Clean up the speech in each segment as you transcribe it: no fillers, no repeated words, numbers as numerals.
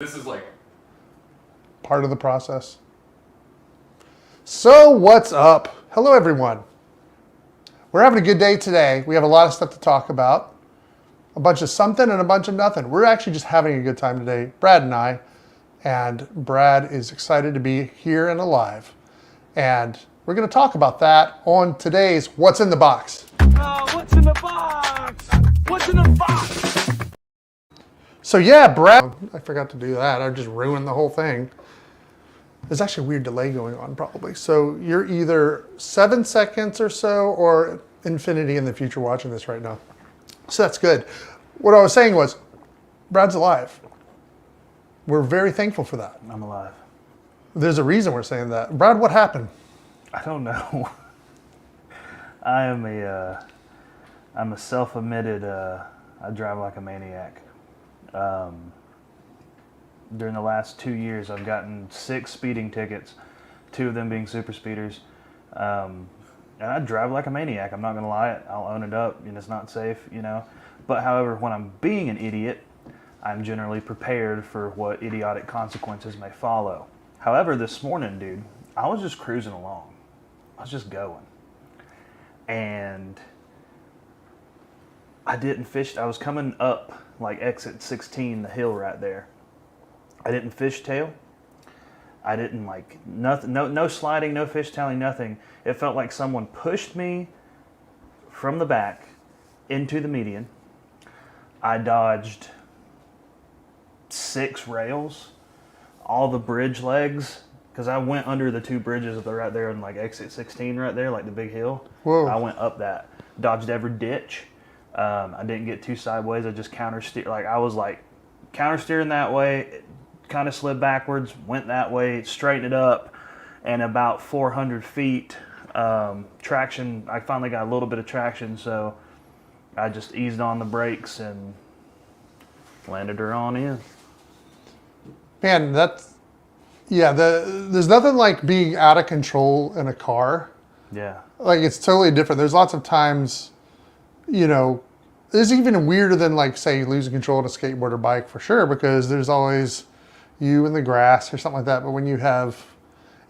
This is like part of the process. So what's up? Hello everyone. We're having a good day today. We have a lot of stuff to talk about. A bunch of something and a bunch of nothing. We're actually just having a good time today, Brad and I. And Brad is excited to be here and alive. And we're going to talk about that on today's What's in the Box. What's in the box? What's in the box? So yeah, Brad, I forgot to do that. I just ruined the whole thing. There's actually a weird delay going on probably. So you're either 7 seconds or so or infinity in the future watching this right now. So that's good. What I was saying was, Brad's alive. We're very thankful for that. I'm alive. There's a reason we're saying that. Brad, what happened? I don't know. I'm a self-admitted, I drive like a maniac. During the last 2 years, I've gotten 6 speeding tickets, 2 of them being super speeders. And I drive like a maniac. I'm not going to lie. I'll own it up. It's not safe, But however, when I'm being an idiot, I'm generally prepared for what idiotic consequences may follow. However, this morning, dude, I was just cruising along. I was just going. And I didn't fish. I was coming up like exit 16, the hill right there. I didn't fishtail. I didn't nothing, no sliding, no fishtailing, nothing. It felt like someone pushed me from the back into the median. I dodged 6 rails, all the bridge legs, because I went under the 2 bridges that are right there in like exit 16 right there, like the big hill. Whoa. I went up that, dodged every ditch. I didn't get too sideways. I just counter steer. I was counter steering that way, kind of slid backwards, went that way, straightened it up, and about 400 feet traction. I finally got a little bit of traction, so I just eased on the brakes and landed her on in. Man, there's nothing like being out of control in a car. Yeah. It's totally different. There's lots of times, it's even weirder than say losing control on a skateboard or bike for sure, because there's always you in the grass or something like that. But when you have,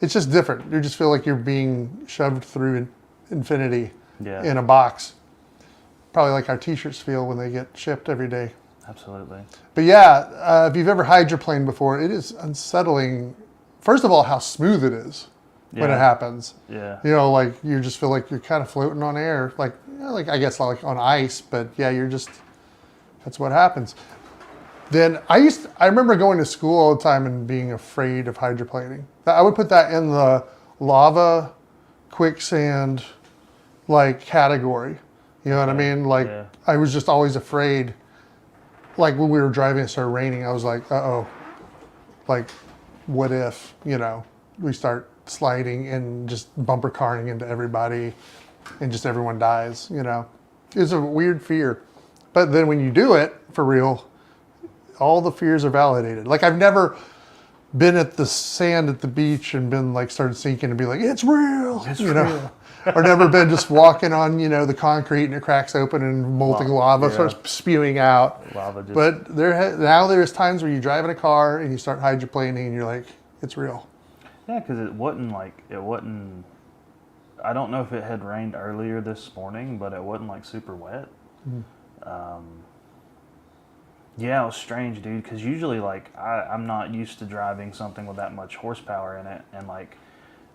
it's just different. You just feel like you're being shoved through infinity in a box. Probably like our t-shirts feel when they get shipped every day. Absolutely. But yeah, if you've ever hydroplaned before, it is unsettling. First of all, how smooth it is when it happens. Yeah. You just feel like you're kind of floating on air, I guess like on ice, but yeah, that's what happens. Then I remember going to school all the time and being afraid of hydroplaning. I would put that in the lava, quicksand, category. You know what I mean? I was just always afraid. When we were driving, it started raining. I was like, uh-oh. What if, we start sliding and just bumper carring into everybody and just everyone dies, It's a weird fear. But then when you do it for real, all the fears are validated. I've never been at the sand at the beach and been started sinking and be like, it's real. It's real. Or never been just walking on, the concrete and it cracks open and molten lava starts spewing out. But now there's times where you drive in a car and you start hydroplaning and you're like, it's real. Yeah, because it wasn't, I don't know if it had rained earlier this morning, but it wasn't super wet. Yeah, it was strange, dude, because usually I'm not used to driving something with that much horsepower in it, and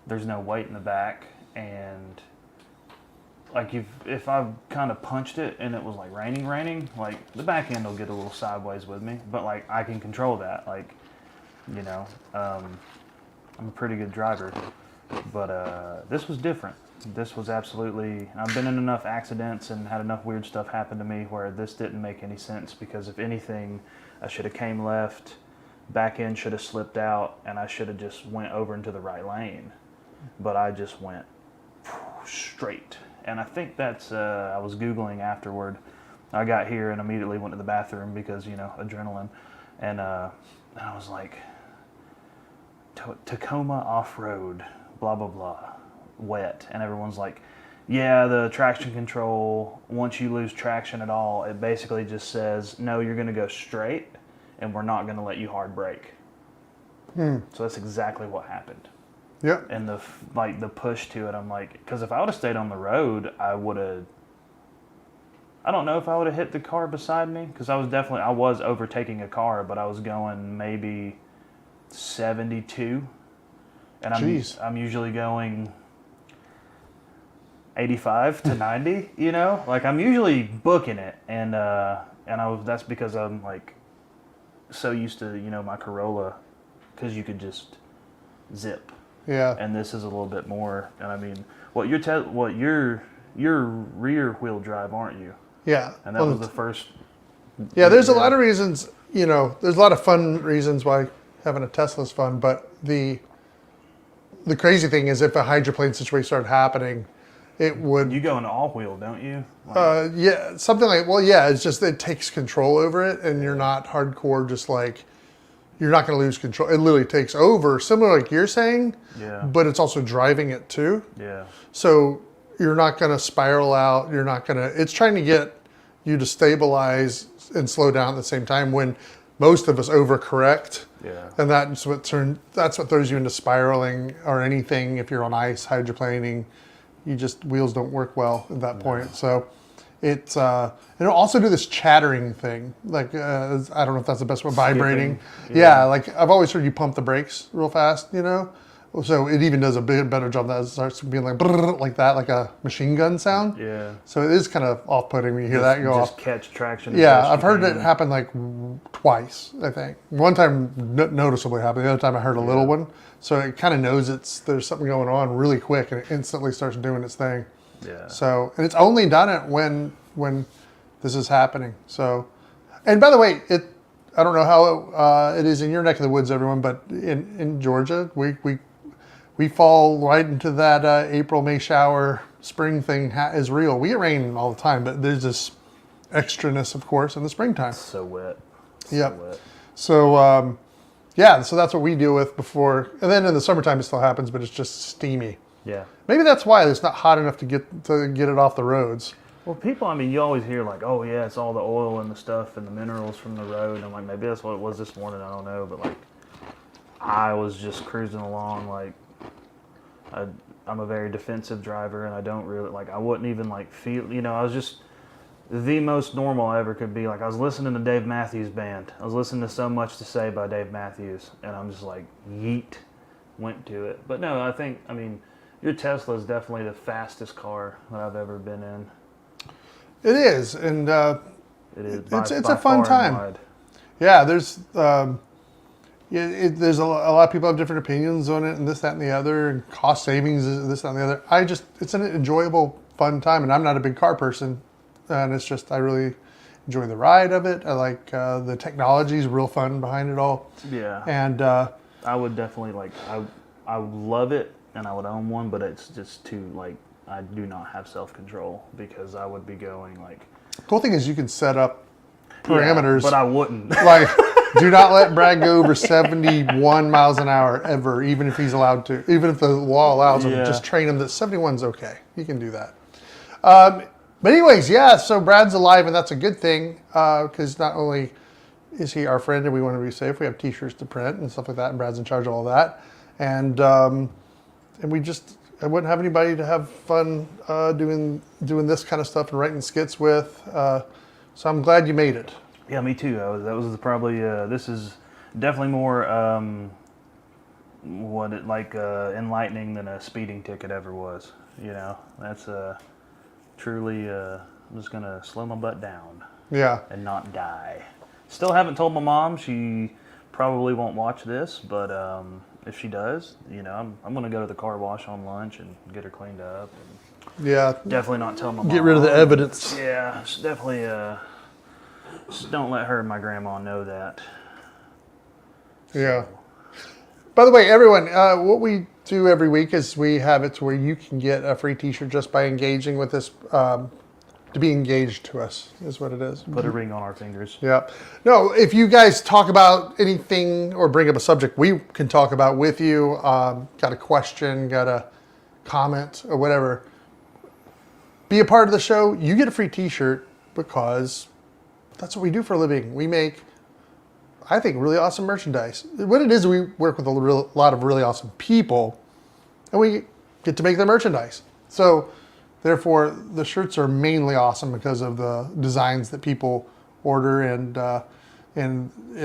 there's no weight in the back, and if I've kind of punched it and it was raining, the back end will get a little sideways with me, but I can control that, I'm a pretty good driver, but this was different. This was absolutely, I've been in enough accidents and had enough weird stuff happen to me where this didn't make any sense, because if anything, I should have came left, back end should have slipped out, and I should have just went over into the right lane. But I just went straight. And I think that's, I was Googling afterward. I got here and immediately went to the bathroom because, adrenaline. And I was like, Tacoma off-road, blah, blah, blah, wet. And everyone's like, yeah, the traction control, once you lose traction at all, it basically just says, no, you're going to go straight and we're not going to let you hard brake. So that's exactly what happened. Yep. And the push to it, I'm like, because if I would have stayed on the road, I don't know if I would have hit the car beside me, because I was overtaking a car, but I was going maybe 72, and I'm usually going 85 to 90, you know, like I'm usually booking it, and that's because I'm like so used to, you know, my Corolla, because you could just zip. Yeah. And this is a little bit more. And I mean, you're rear wheel drive, aren't you? Yeah. And that was the first. Yeah, there's a lot of reasons, you know, there's a lot of fun reasons why having a Tesla's fun, but the crazy thing is if a hydroplane situation started happening, it would. You go into all wheel, don't you? Like, Yeah, something like, well, yeah, it's just it takes control over it, and you're not hardcore, just like, you're not going to lose control. It literally takes over, similar like you're saying, yeah. But it's also driving it too. Yeah. So you're not going to spiral out. You're not going to, it's trying to get you to stabilize and slow down at the same time when most of us overcorrect. Yeah. And that's what throws you into spiraling or anything. If you're on ice, hydroplaning, wheels don't work well at that point. So it's, it'll also do this chattering thing. Like, I don't know if that's the best one, vibrating. Yeah. Like I've always heard you pump the brakes real fast, you know? So it even does a bit better job. That it starts being like brrr, like that, like a machine gun sound. Yeah. So it is kind of off-putting when you hear that go off. Just catch traction. Yeah, I've heard it happen like twice, I think. One time noticeably happened. The other time I heard a little one. So it kind of knows there's something going on really quick, and it instantly starts doing its thing. Yeah. So, and it's only done it when this is happening. So, and by the way, I don't know how it is in your neck of the woods, everyone, but in Georgia, we fall right into that April, May shower, spring thing is real. We get rain all the time, but there's this extraness, of course, in the springtime. So wet. Yep. Wet. So, yeah, so that's what we deal with before. And then in the summertime, it still happens, but it's just steamy. Yeah. Maybe that's why it's not hot enough to get it off the roads. Well, people, I mean, you always hear like, oh yeah, it's all the oil and the stuff and the minerals from the road. And I'm like, maybe that's what it was this morning. I don't know. But like, I was just cruising along like, I'm a very defensive driver, and I don't really, like, I wouldn't even, like, feel, you know, I was just the most normal I ever could be. Like, I was listening to Dave Matthews Band. I was listening to So Much to Say by Dave Matthews, and I'm just like, yeet, went to it. But no, I mean, your Tesla is definitely the fastest car that I've ever been in. It is, and it is. It's a fun time. Yeah, there's there's a lot of people have different opinions on it, and this, that, and the other, and cost savings, this, that, and the other. It's an enjoyable, fun time, and I'm not a big car person, and it's just, I really enjoy the ride of it. I like the technology is real fun behind it all. Yeah. And I would definitely, like, I would love it, and I would own one, but it's just too, like, I do not have self-control, because I would be going, like... Cool thing is you can set up parameters. Yeah, but I wouldn't. Like... Do not let Brad go over 71 miles an hour ever, even if he's allowed to. Even if the law allows him, just train him that 71's okay. He can do that. But anyways, yeah, so Brad's alive, and that's a good thing, because not only is he our friend and we want to be safe, we have T-shirts to print and stuff like that, and Brad's in charge of all that. And we just, I wouldn't have anybody to have fun doing this kind of stuff and writing skits with. So I'm glad you made it. Yeah, me too. That was probably, this is definitely more, enlightening than a speeding ticket ever was. You know, that's truly, I'm just going to slow my butt down. Yeah. And not die. Still haven't told my mom. She probably won't watch this, but if she does, you know, I'm going to go to the car wash on lunch and get her cleaned up. And yeah. Definitely not tell my mom. Get rid of the evidence. Yeah, it's definitely, just don't let her and my grandma know that. Yeah. By the way, everyone, what we do every week is we have it to where you can get a free T-shirt just by engaging with us, to be engaged to us is what it is. Put a ring on our fingers. Yeah. No, if you guys talk about anything or bring up a subject we can talk about with you, got a question, got a comment or whatever, be a part of the show. You get a free T-shirt because... that's what we do for a living. We make I think, really awesome merchandise. What it is, we work with a lot of really awesome people, and we get to make their merchandise. So, therefore, the shirts are mainly awesome because of the designs that people order and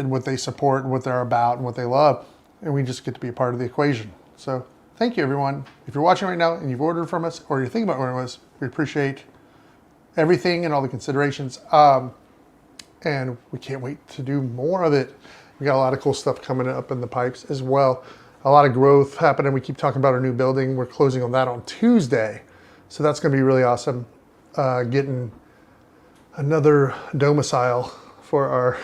what they support and what they're about and what they love. And we just get to be a part of the equation. So thank you, everyone. If you're watching right now and you've ordered from us or you're thinking about ordering from us, we appreciate everything and all the considerations. And we can't wait to do more of it. We got a lot of cool stuff coming up in the pipes as well. A lot of growth happening. We keep talking about our new building. We're closing on that on Tuesday. So that's going to be really awesome. Getting another domicile for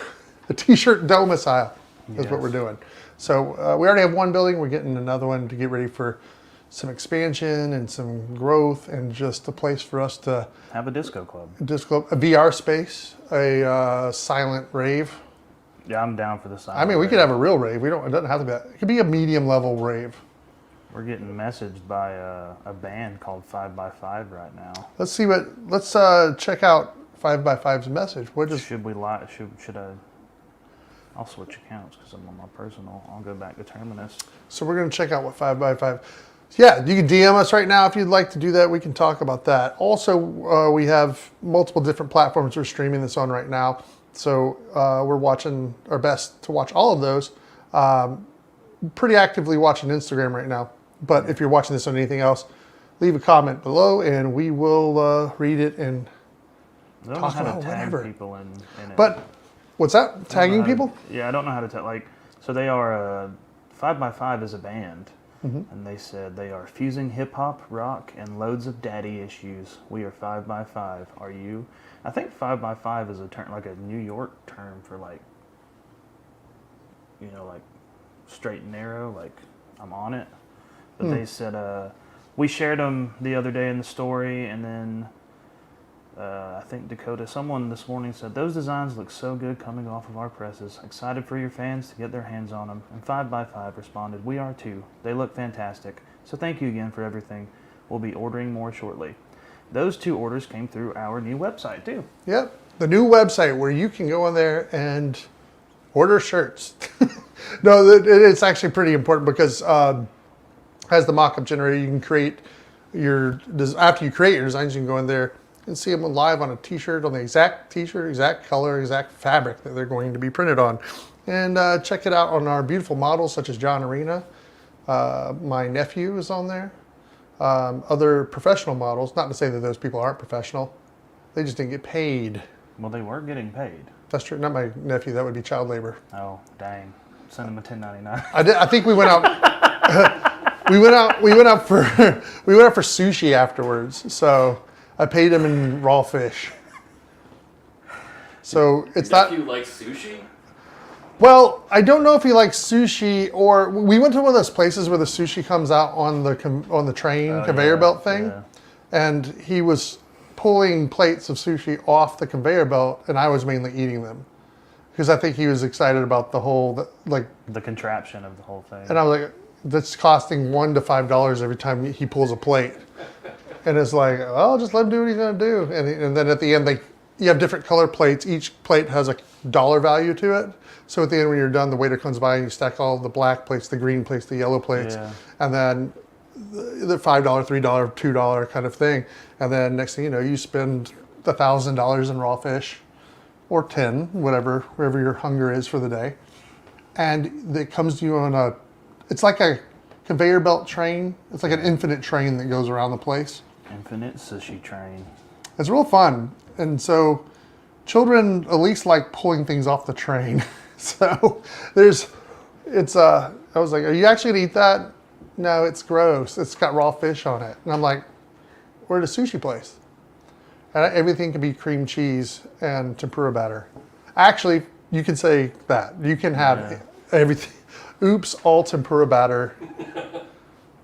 a t-shirt domicile is what we're doing. So we already have one building. We're getting another one to get ready for some expansion and some growth and just a place for us to have a disco club. A VR space, a silent rave. Yeah, I'm down for the silent I mean, we rave. could have a real rave. It doesn't have to be that. It could be a medium level rave. We're getting messaged by a band called 5x5 right now. Let's check out 5x5's message. Should we lie? Should I? I'll switch accounts because I'm on my personal. I'll go back to Terminus. So we're going to check out what 5x5. Yeah, you can DM us right now if you'd like to do that. We can talk about that. Also, we have multiple different platforms we're streaming this on right now. So we're watching our best to watch all of those. Pretty actively watching Instagram right now. But if you're watching this on anything else, leave a comment below and we will read it and talk about whatever. People in it. But what's that? Tagging people? Yeah, I don't know how to tell. So they are 5x5 is a band, and they said they are fusing hip hop, rock, and loads of daddy issues. We are 5x5. Are you? I think 5x5 is a term, like a New York term for like straight and narrow. Like I'm on it. But they said we shared them the other day in the story, and then. I think Dakota, someone this morning said, those designs look so good coming off of our presses. Excited for your fans to get their hands on them. And 5x5 responded, we are too. They look fantastic. So thank you again for everything. We'll be ordering more shortly. Those 2 orders came through our new website too. Yep. The new website where you can go in there and order shirts. No, it's actually pretty important because as the mock-up generator, you can create after you create your designs, you can go in there and see them live on a t-shirt, on the exact t-shirt, exact color, exact fabric that they're going to be printed on. And check it out on our beautiful models such as John Arena. My nephew is on there. Other professional models, not to say that those people aren't professional, they just didn't get paid. Well, they were getting paid. That's true, not my nephew, that would be child labor. Oh, dang. Send him a 1099. I think we went out, we went out for sushi afterwards, so I paid him in raw fish. So it's not. Nephew likes sushi? Well, I don't know if he likes sushi, or we went to one of those places where the sushi comes out on the train conveyor belt thing, and he was pulling plates of sushi off the conveyor belt, and I was mainly eating them because I think he was excited about the contraption of the whole thing. And I was like, that's costing $1 to $5 every time he pulls a plate. And it's like, well, just let him do what he's going to do. And then at the end, you have different color plates. Each plate has a dollar value to it. So at the end, when you're done, the waiter comes by and you stack all the black plates, the green plates, the yellow plates. Yeah. And then the $5, $3, $2 kind of thing. And then next thing you know, you spend $1,000 in raw fish or 10, wherever your hunger is for the day. And it comes to you it's like a conveyor belt train. It's like an infinite train that goes around the place. Infinite sushi train. It's real fun. And so children at least like pulling things off the train. So I was like, are you actually going to eat that? No, it's gross. It's got raw fish on it. And I'm like, we're at a sushi place. And everything can be cream cheese and tempura batter. Actually, you can say that. You can have everything. Oops, all tempura batter.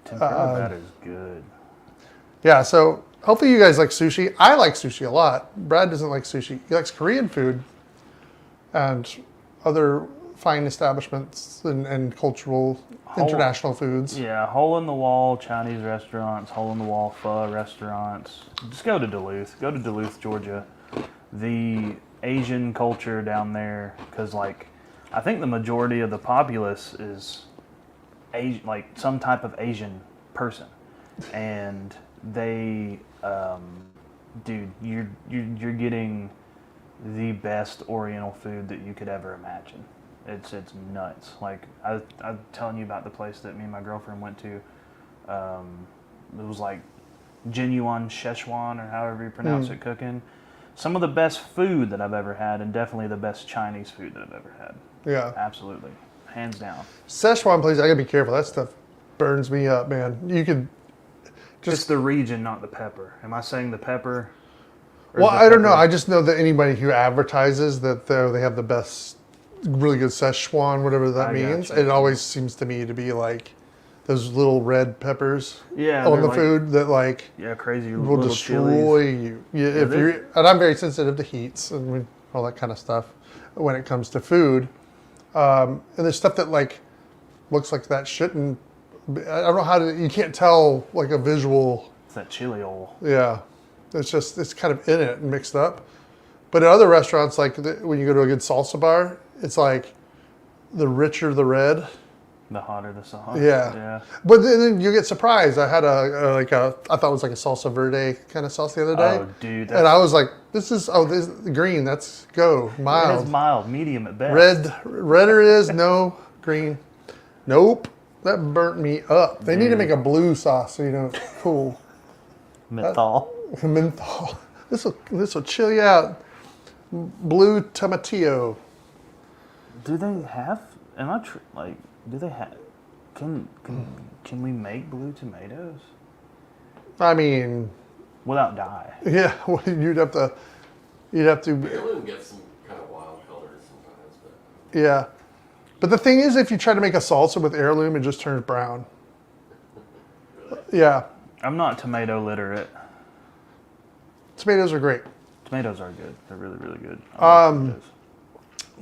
Tempura batter is good. Yeah, so hopefully you guys like sushi. I like sushi a lot. Brad doesn't like sushi. He likes Korean food and other fine establishments and cultural international foods. Yeah, hole-in-the-wall Chinese restaurants, hole-in-the-wall pho restaurants. Just go to Duluth. Go to Duluth, Georgia. The Asian culture down there, because I think the majority of the populace is Asian, like some type of Asian person, and they, dude, you're getting the best Oriental food that you could ever imagine. It's nuts. Like I'm telling you about the place that me and my girlfriend went to. It was like genuine Szechuan or however you pronounce it cooking. Some of the best food that I've ever had, and definitely the best Chinese food that I've ever had. Yeah. Absolutely. Hands down. Szechuan, please. I gotta be careful. That stuff burns me up, man. You could Just the region, not the pepper. Am I saying the pepper? Well, I don't know. I just know that anybody who advertises that they have the best, really good Szechuan, whatever that means, it always seems to me to be like those little red peppers on the like, food that like crazy will little destroy chilies. you. Yeah, if you're, and I'm very sensitive to heats and all that kind of stuff when it comes to food. And there's stuff that like looks like that shouldn't. I don't know how to. You can't tell like a visual. It's that chili oil. Yeah, it's kind of in it and mixed up. But at other restaurants, like when you go to a good salsa bar, it's like the richer the red, the hotter the sauce. Yeah. But then you get surprised. I had I thought it was like a salsa verde kind of sauce the other day. Oh, dude. And I was like, this is green. That's mild. It is mild, medium at best. Redder is no green. Nope. That burnt me up. They need to make a blue sauce so you know it's cool. Menthol. Menthol. This will chill you out. Blue tomatillo. Do they have? Do they have? Can we make blue tomatoes? I mean, without dye. Yeah, well, you'd have to. Heirloom gets some kind of wild colors sometimes, but yeah. But the thing is, if you try to make a salsa with heirloom, it just turns brown. really? Yeah. I'm not tomato literate. Tomatoes are great. Tomatoes are good. They're really, really good.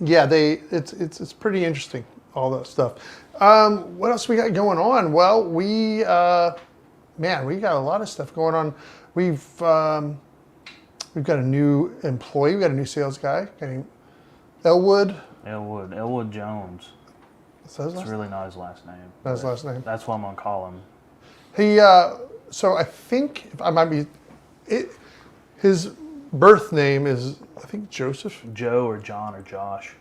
Yeah, it's pretty interesting, all that stuff. What else we got going on? Well, we got a lot of stuff going on. We've got a new employee. We got a new sales guy named Elwood. Elwood Jones. That's really not his last name. That's his last name. That's what I'm gonna call him. He so I think I might be his birth name is I think Joseph. Joe or John or Josh.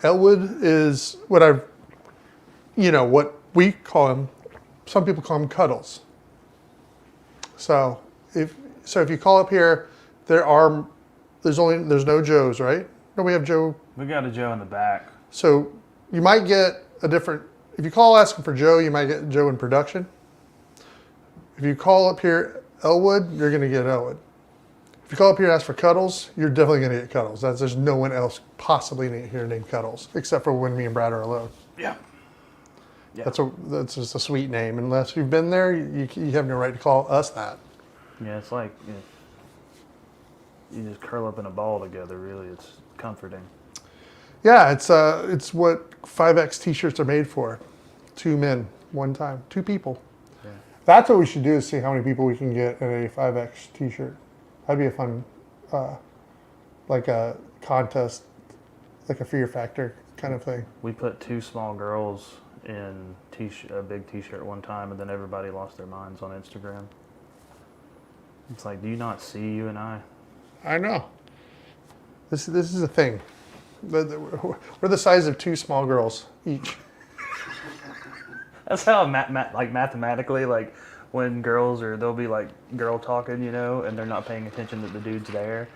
Elwood is what we call him. Some people call him Cuddles. So if you call up here, there's no Joes, right? No, we have Joe. We got a Joe in the back. So you might get a different. If you call asking for Joe, you might get Joe in production. If you call up here Elwood, you're going to get Elwood. If you call up here and ask for Cuddles, you're definitely going to get Cuddles. There's no one else possibly here named Cuddles, except for when me and Brad are alone. Yeah. That's just a sweet name. Unless you've been there, you have no right to call us that. Yeah, it's like you just curl up in a ball together. Really, it's comforting. Yeah, it's what 5X t-shirts are made for. 2 men, 1 time, 2 people. Yeah. That's what we should do is see how many people we can get in a 5X t-shirt. That'd be a fun, like a contest, like a Fear Factor kind of thing. We put 2 small girls in a big t-shirt one time, and then everybody lost their minds on Instagram. It's like, do you not see you and I? I know. This is a thing. We're the size of 2 small girls each. That's how mathematically, like when they'll be like girl talking, and they're not paying attention that the dude's there,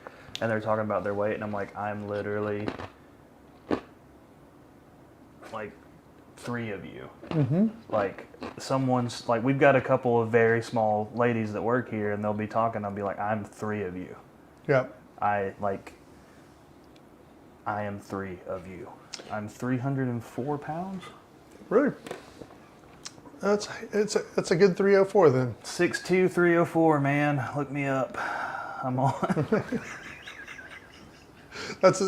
and they're talking about their weight, and I'm like, I'm literally like 3 of you. Mm-hmm. Like someone's like, we've got a couple of very small ladies that work here, and they'll be talking. I'll be like, I'm 3 of you. Yep. I am 3 of you. I'm 304 pounds. Really? It's a good 304 then. 6'2", 304, man. Look me up. I'm on. That's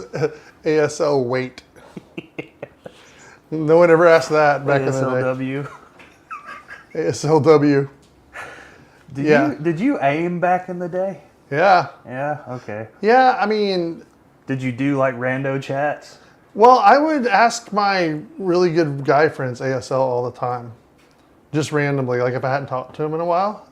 ASL weight. No one ever asked that back in the ASLW. day. ASLW. Did you aim back in the day? Yeah. Yeah. Okay. Yeah. I mean. Did you do like rando chats? Well, I would ask my really good guy friends ASL all the time, just randomly, like if I hadn't talked to him in a while.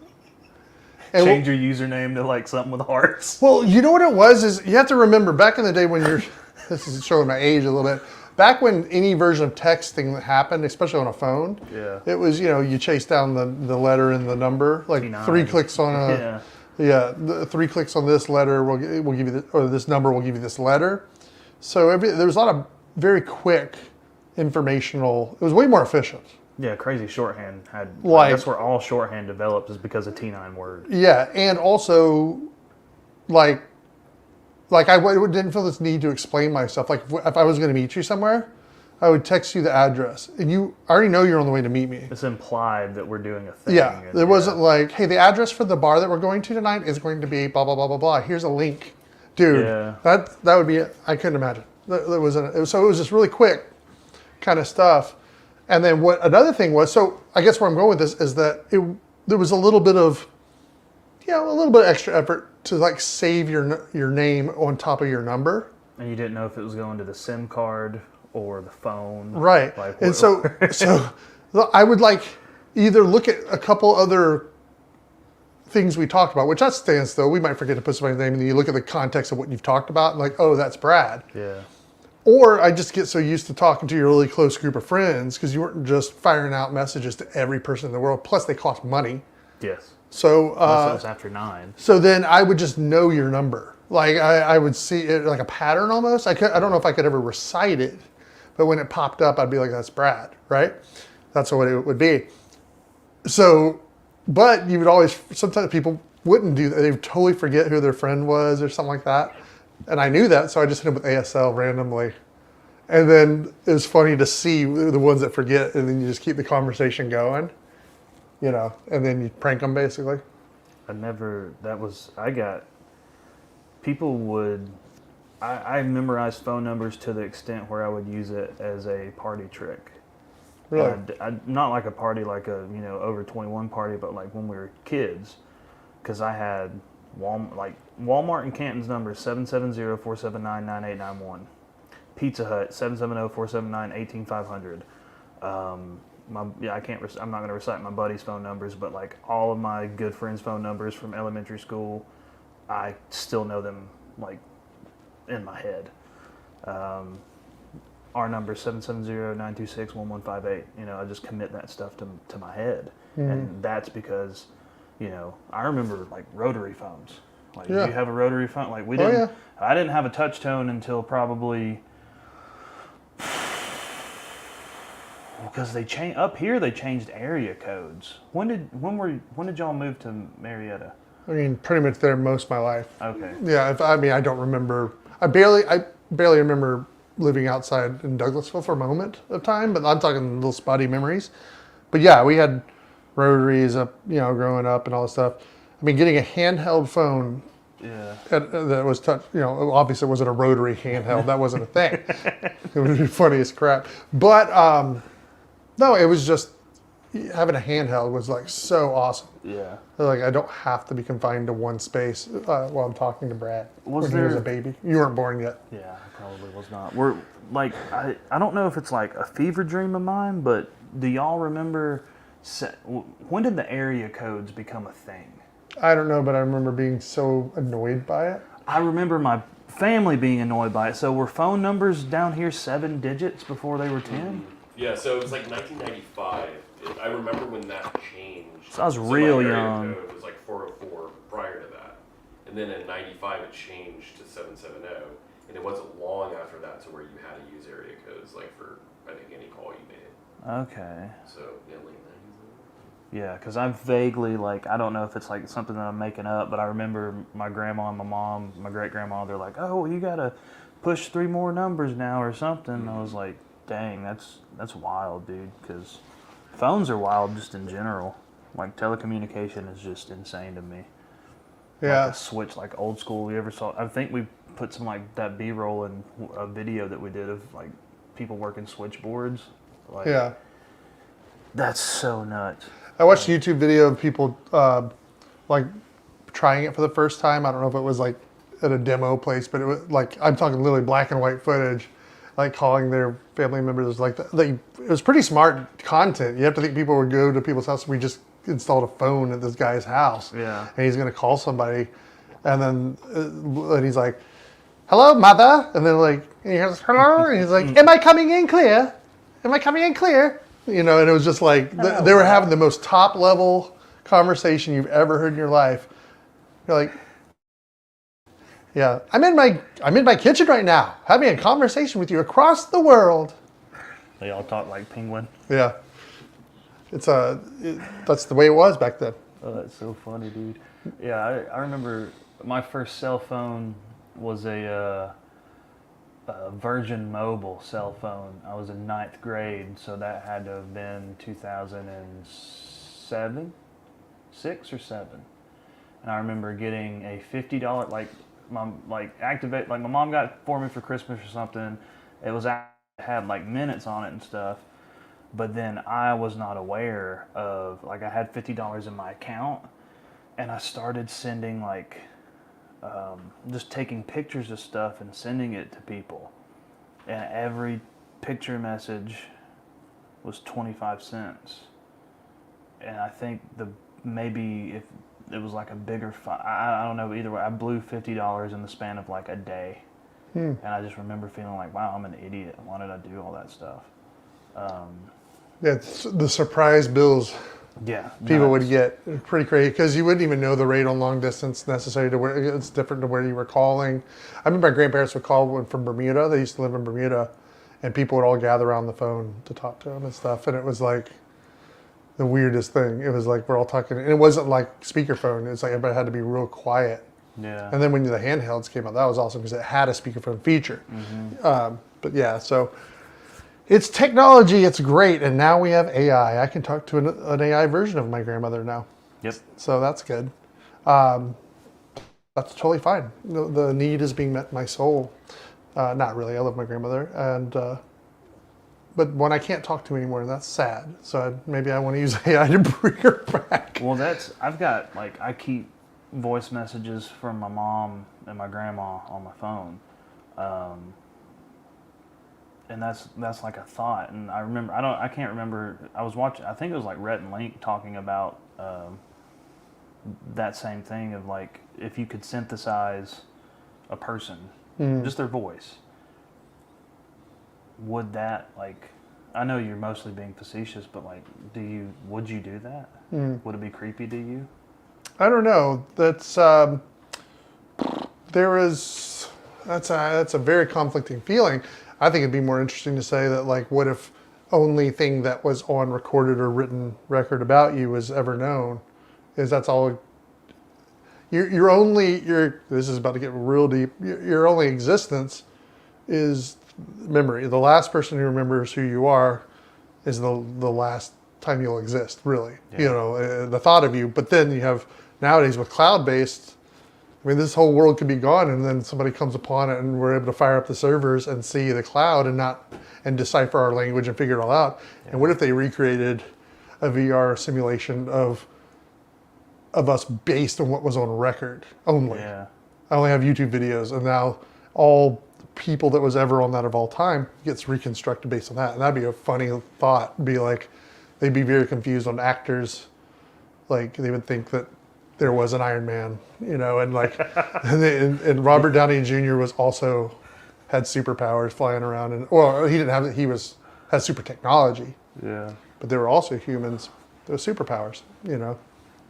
And Change your username to like something with hearts. well, you know what it was is you have to remember back in the day when you're, this is showing my age a little bit, back when any version of texting that happened, especially on a phone, Yeah. it was, you chase down the letter and the number, like T9. 3 clicks on a, the 3 clicks on this letter will give you, or this number will give you this letter. So there was a lot of very quick informational, it was way more efficient. Yeah, crazy shorthand had. Like- that's where all shorthand developed is because of T9 word. Yeah, and also, like I didn't feel this need to explain myself. Like if I was going to meet you somewhere, I would text you the address, and I already know you're on the way to meet me. It's implied that we're doing a thing. Yeah, and, there wasn't like, hey, the address for the bar that we're going to tonight is going to be blah blah blah blah blah. Here's a link, dude. Yeah. That would be it. I couldn't imagine. So it was just really quick, kind of stuff. And then what another thing was, so I guess where I'm going with this is that there was a little bit of extra effort to like save your name on top of your number. And you didn't know if it was going to the SIM card or the phone. Right. Like, And so I would like either look at a couple other things we talked about, which that stands though. We might forget to put somebody's name and then you look at the context of what you've talked about and like, oh, that's Brad. Yeah. Or I just get so used to talking to your really close group of friends because you weren't just firing out messages to every person in the world. Plus they cost money. Yes. So Unless it was after 9. so then I would just know your number. Like I would see it like a pattern almost. I don't know if I could ever recite it, but when it popped up, I'd be like, that's Brad, right? That's what it would be. So, but you would always, sometimes people wouldn't do that. They would totally forget who their friend was or something like that. And I knew that, so I just hit him with ASL randomly. And then it was funny to see the ones that forget, and then you just keep the conversation going, and then you prank them basically. I memorized phone numbers to the extent where I would use it as a party trick. Really? Not like a party, like a, over 21 party, but like when we were kids, because I had Walmart in Canton's number is 770-479-9891. Pizza Hut 770-479-18500. I'm not going to recite my buddy's phone numbers, but like all of my good friends' phone numbers from elementary school, I still know them like in my head. Our number is 770-926-1158. I just commit that stuff to my head, and that's because. I remember like rotary phones. Like, Yeah. did you have a rotary phone? Like we didn't. yeah. I didn't have a touch tone until probably because they changed up here. They changed area codes. When did y'all move to Marietta? I mean, pretty much there most of my life. Okay. Yeah, I don't remember. I barely remember living outside in Douglasville for a moment of time, but I'm talking little spotty memories. But yeah, we had rotaries up, growing up and all this stuff. I mean, getting a handheld phone that was touch, obviously it wasn't a rotary handheld. That wasn't a thing. It would be funny as crap. But no, it was just having a handheld was like so awesome. Yeah. Like I don't have to be confined to one space while I'm talking to Brad. Was when he was a baby? You weren't born yet. Yeah, I probably was not. We're like I don't know if it's like a fever dream of mine, but do y'all remember when did the area codes become a thing? I don't know, but I remember being so annoyed by it. I remember my family being annoyed by it. So were phone numbers down here 7 digits before they were 10? Yeah, so it was like 1995. I remember when that changed. So I was my real area young. code was like 404 prior to that. And then in 95 it changed to 770. And it wasn't long after that to where you had to use area codes like for, I think, any call you made. Okay. So, yeah, late 90s. Yeah, because I'm vaguely I don't know if it's like something that I'm making up, but I remember my grandma and my mom, my great-grandma, they're like, oh, you got to push 3 more numbers now or something. And I was like, dang, that's wild, dude, because phones are wild just in general. Like telecommunication is just insane to me. Yeah. Like a switch, like old school. You ever saw? I think we put some like that B-roll in a video that we did of like people working switchboards. Like, Yeah. That's so nuts. I watched a YouTube video of people like trying it for the first time. I don't know if it was like at a demo place, but it was like, I'm talking literally black and white footage. like calling their family members. Like it was pretty smart content. You have to think people would go to people's house. We just installed a phone at this guy's house. Yeah. And he's gonna call somebody, and then and he's like, "Hello, mother," and then like he hears hello, and he's like, "Am I coming in clear? Am I coming in clear?" You know, and it was just like they were having the most top level conversation you've ever heard in your life. You're like, yeah, I'm in my kitchen right now, having a conversation with you across the world. They all talk like penguin. Yeah, that's the way it was back then. Oh, that's so funny, dude. Yeah, I remember my first cell phone was a Virgin Mobile cell phone. I was in 9th grade, so that had to have been 2007, 6 or 7. And I remember getting a $50 my mom got it for me for Christmas or something. It had like minutes on it and stuff. But then I was not aware of, like, I had $50 in my account, and I started sending just taking pictures of stuff and sending it to people. And every picture message was 25 cents. And I think maybe if it was like a bigger I don't know, either way, I blew $50 in the span of like a day. And I just remember feeling like, wow, I'm an idiot. Why did I do all that stuff? Yeah, the surprise bills Yeah, people would get pretty crazy because you wouldn't even know the rate on long distance necessary to where it's different to where you were calling. I remember my grandparents would call one from Bermuda. They used to live in Bermuda, and people would all gather around the phone to talk to them and stuff. And it was like the weirdest thing. It was like we're all talking, and it wasn't like speakerphone. It's like everybody had to be real quiet. Yeah. And then when the handhelds came out, that was awesome because it had a speakerphone feature. But yeah, so it's technology. It's great, and now we have AI. I can talk to an AI version of my grandmother now. Yep. So that's good. That's totally fine. The need is being met in my soul. Not really. I love my grandmother, but when I can't talk to her anymore, that's sad. So maybe I want to use AI to bring her back. Well, I keep voice messages from my mom and my grandma on my phone. And that's like a thought. And I can't remember, I was watching, I think it was like Rhett and Link talking about that same thing of like, if you could synthesize a person, just their voice, would that, like, I know you're mostly being facetious, but like, would you do that? Would it be creepy to you? I don't know. That's a very conflicting feeling. I think it'd be more interesting to say that, like, what if only thing that was on recorded or written record about you was ever known? That's all. This is about to get real deep. Your only existence is memory. The last person who remembers who you are is the last time you'll exist, really. Yeah. You know, the thought of you. But then you have, nowadays with cloud-based, I mean, this whole world could be gone, and then somebody comes upon it, and we're able to fire up the servers and see the cloud and decipher our language and figure it all out. Yeah. And what if they recreated a VR simulation of us based on what was on record only? Yeah. I only have YouTube videos, and now all people that was ever on that of all time gets reconstructed based on that. And that'd be a funny thought. Be like, they'd be very confused on actors. Like, they would think that there was an Iron Man, you know, and like, and Robert Downey Jr. had superpowers flying around, and well, he didn't have it. Had super technology. Yeah. But there were also humans. There were superpowers. You know,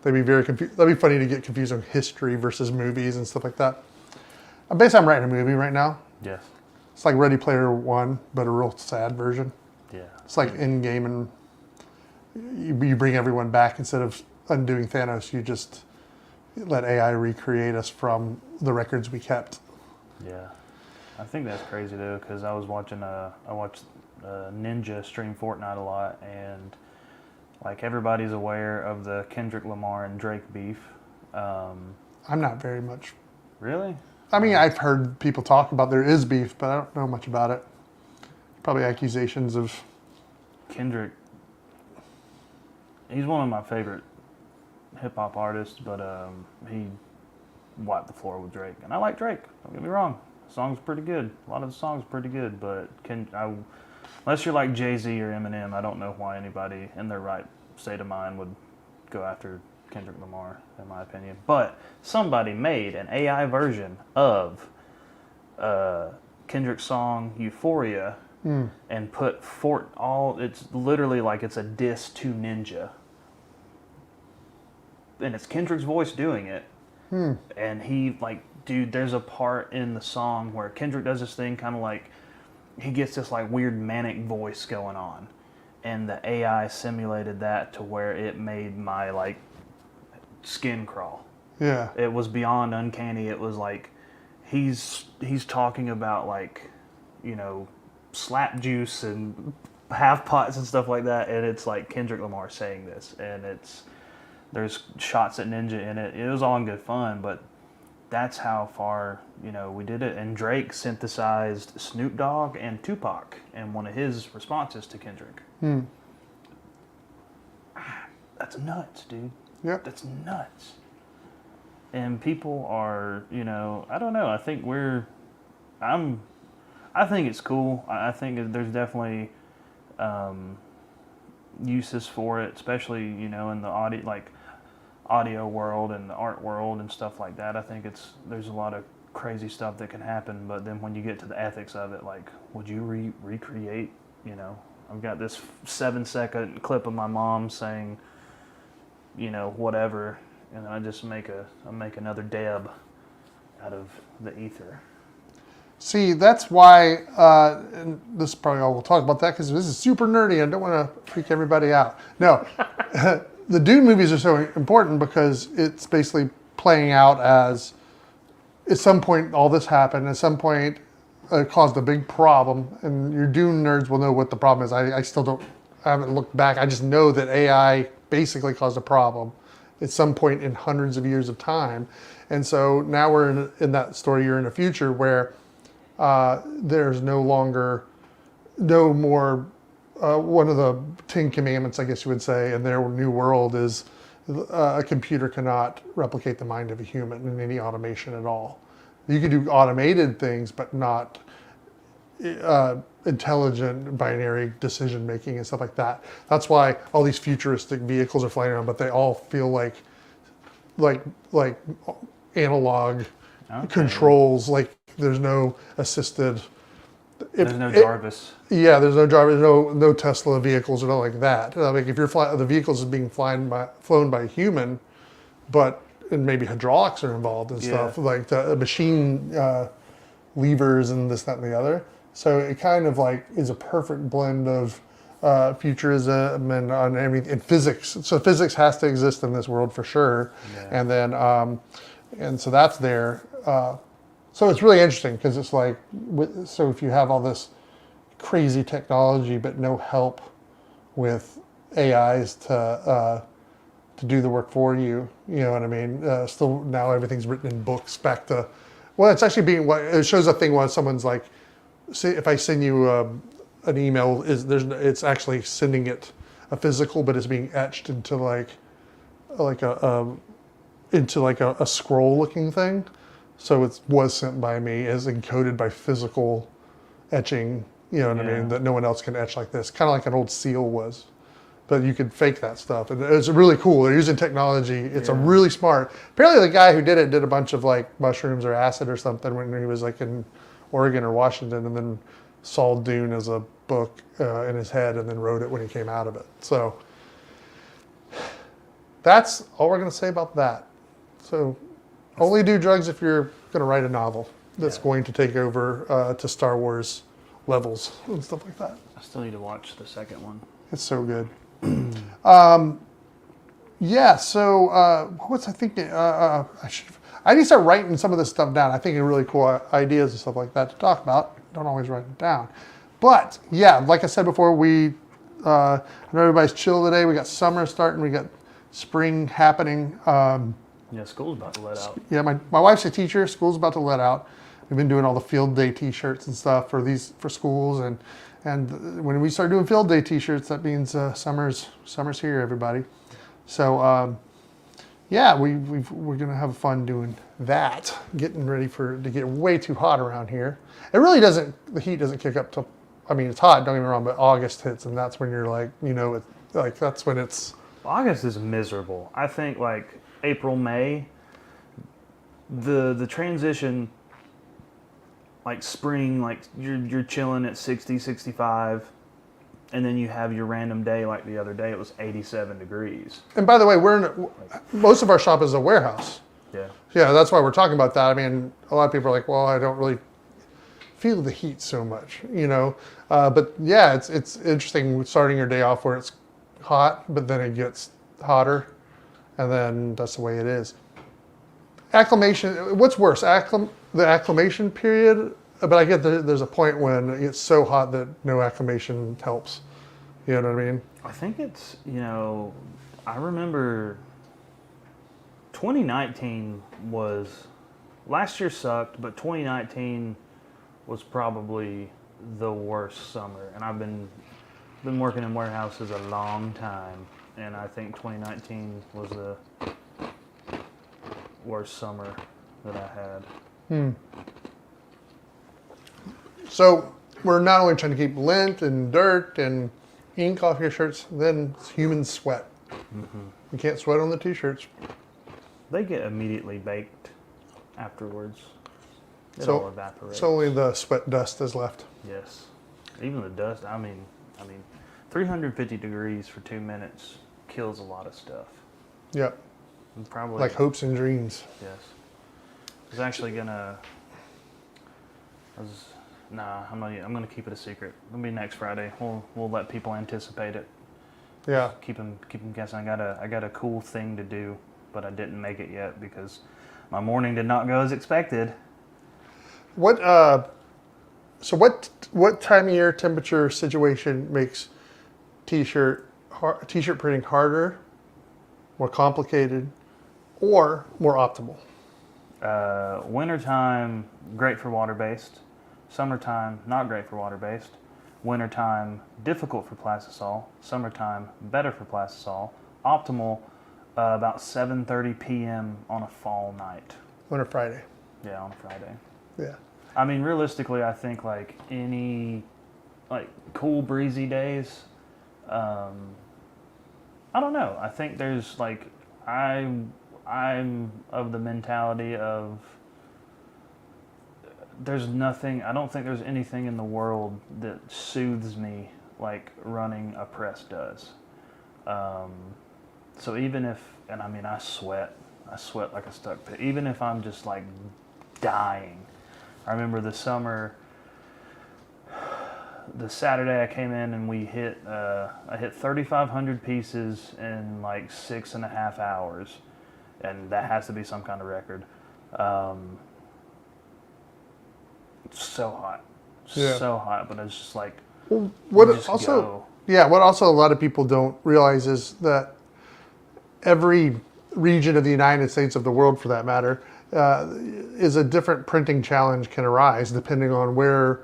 they'd be very confused. That'd be funny to get confused on history versus movies and stuff like that. Basically, I'm writing a movie right now. Yes. It's like Ready Player One, but a real sad version. Yeah. It's like Endgame, and you bring everyone back instead of undoing Thanos. You just let AI recreate us from the records we kept. Yeah, I think that's crazy though, because I watched Ninja stream Fortnite a lot, and like, everybody's aware of the Kendrick Lamar and Drake beef. I'm not very much. Really? I mean, I've heard people talk about there is beef, but I don't know much about it. Probably accusations of Kendrick. He's one of my favorite hip hop artists, but he wiped the floor with Drake, and I like Drake. Don't get me wrong, The song's pretty good. A lot of the song's pretty good, but unless you're like Jay-Z or Eminem, I don't know why anybody in their right state of mind would go after Kendrick Lamar, in my opinion. But somebody made an AI version of Kendrick's song Euphoria and put it's literally like it's a diss to Ninja. And it's Kendrick's voice doing it. And he, like, dude, there's a part in the song where Kendrick does this thing kind of like, he gets this like weird manic voice going on. And the AI simulated that to where it made my like skin crawl. Yeah. It was beyond uncanny. It was like he's talking about like, you know, slap juice and half pots and stuff like that, and it's like Kendrick Lamar saying this, and there's shots at Ninja in it. It was all in good fun, but that's how far, you know, we did it. And Drake synthesized Snoop Dogg and Tupac in one of his responses to Kendrick. That's nuts, dude. Yep. That's nuts. And people are, you know, I don't know. I think I think it's cool. I think there's definitely uses for it, especially, you know, in the audio world and the art world and stuff like that. I think there's a lot of crazy stuff that can happen, but then when you get to the ethics of it, like, would you recreate, you know, I've got this 7-second clip of my mom saying, you know, whatever, and I just make another Deb out of the ether. See, that's why, and this is probably all we'll talk about that because this is super nerdy. I don't want to freak everybody out. No, the Dune movies are so important because it's basically playing out as, at some point all this happened, at some point it caused a big problem, and your Dune nerds will know what the problem is. I haven't looked back. I just know that AI basically caused a problem at some point in hundreds of years of time. And so now we're in that story, you're in a future where there's no more, one of the 10 commandments, I guess you would say, in their new world is a computer cannot replicate the mind of a human in any automation at all. You can do automated things, but not intelligent binary decision making and stuff like that. That's why all these futuristic vehicles are flying around, but they all feel like analog controls. Like there's no assisted. There's no Jarvis. Yeah, there's no Jarvis. No Tesla vehicles or nothing like that. Like if the vehicles is being flown by a human, and maybe hydraulics are involved and stuff, like the machine levers and this, that, and the other. So it kind of like is a perfect blend of futurism and on everything, and physics. So physics has to exist in this world for sure. Yeah. And then, and so that's there. So it's really interesting because it's like, so if you have all this crazy technology but no help with AIs to do the work for you, you know what I mean? Still now everything's written in books back to, well, it's actually it shows a thing when someone's like, say if I send you an email, it's actually sending it a physical, but it's being etched into like a scroll looking thing. So it was sent by me as encoded by physical etching, you know what I mean, that no one else can etch like this. Kind of like an old seal was. But you could fake that stuff. And it's really cool. They're using technology. It's a really smart. Apparently the guy who did it did a bunch of like mushrooms or acid or something when he was like in Oregon or Washington, and then saw Dune as a book in his head and then wrote it when he came out of it. So that's all we're going to say about that. So only do drugs if you're going to write a novel that's going to take over to Star Wars levels and stuff like that. I still need to watch the second one. It's so good. So what's I thinking? I need to start writing some of this stuff down. I think really cool ideas and stuff like that to talk about. Don't always write it down. But yeah, like I said before, I know everybody's chill today. We got summer starting. We got spring happening. School's about to let out. Yeah, my wife's a teacher. School's about to let out. We've been doing all the field day T-shirts and stuff for schools, and when we start doing field day T-shirts, that means summer's here, everybody. So yeah, we're gonna have fun doing that. Getting ready to get way too hot around here. It really doesn't. The heat doesn't kick up till. I mean, it's hot. Don't get me wrong, but August hits, and that's when you're like, that's when it's. August is miserable. I think like April, May, the transition, like spring, like you're chilling at 60, 65, and then you have your random day like the other day. It was 87 degrees. And by the way, most of our shop is a warehouse. Yeah. Yeah, that's why we're talking about that. I mean, a lot of people are like, well, I don't really feel the heat so much, But yeah, it's interesting starting your day off where it's hot, but then it gets hotter, and then that's the way it is. Acclimation, what's worse, the acclimation period? But I get there's a point when it gets so hot that no acclimation helps. You know what I mean? I think it's, I remember 2019 last year sucked, but 2019 was probably the worst summer. And I've been working in warehouses a long time, and I think 2019 was the worst summer that I had. So we're not only trying to keep lint and dirt and ink off your shirts, then it's human sweat. Mm-hmm. You can't sweat on the t-shirts. They get immediately baked afterwards. It So all evaporates. so only the sweat dust is left. Yes. Even the dust, I mean 350 degrees for 2 minutes kills a lot of stuff. Yeah, And probably like hopes and dreams. Yes. I was actually gonna I'm gonna keep it a secret. It'll be next Friday. We'll let people anticipate it. Yeah. Keep them guessing. I got a cool thing to do, but I didn't make it yet because my morning did not go as expected. What time of year, temperature, situation makes t-shirt printing harder, more complicated, or more optimal? Wintertime, great for water-based. Summertime, not great for water-based. Wintertime, difficult for plastisol. Summertime, better for plastisol. Optimal, about 7:30 p.m. on a fall night. On a Friday. Yeah, on a Friday. Yeah. I mean, realistically, I think any cool breezy days. I don't know. I think there's I'm of the mentality of there's nothing. I don't think there's anything in the world that soothes me like running a press does. So even if, and I mean, I sweat like a stuck pig. Even if I'm just dying. I remember the Saturday I came in and I hit 3,500 pieces in 6.5 hours, and that has to be some kind of record. It's so hot, so hot, but it's just Well, what just also, go. yeah, what also a lot of people don't realize is that every region of the United States, of the world for that matter, is a different printing challenge can arise depending on where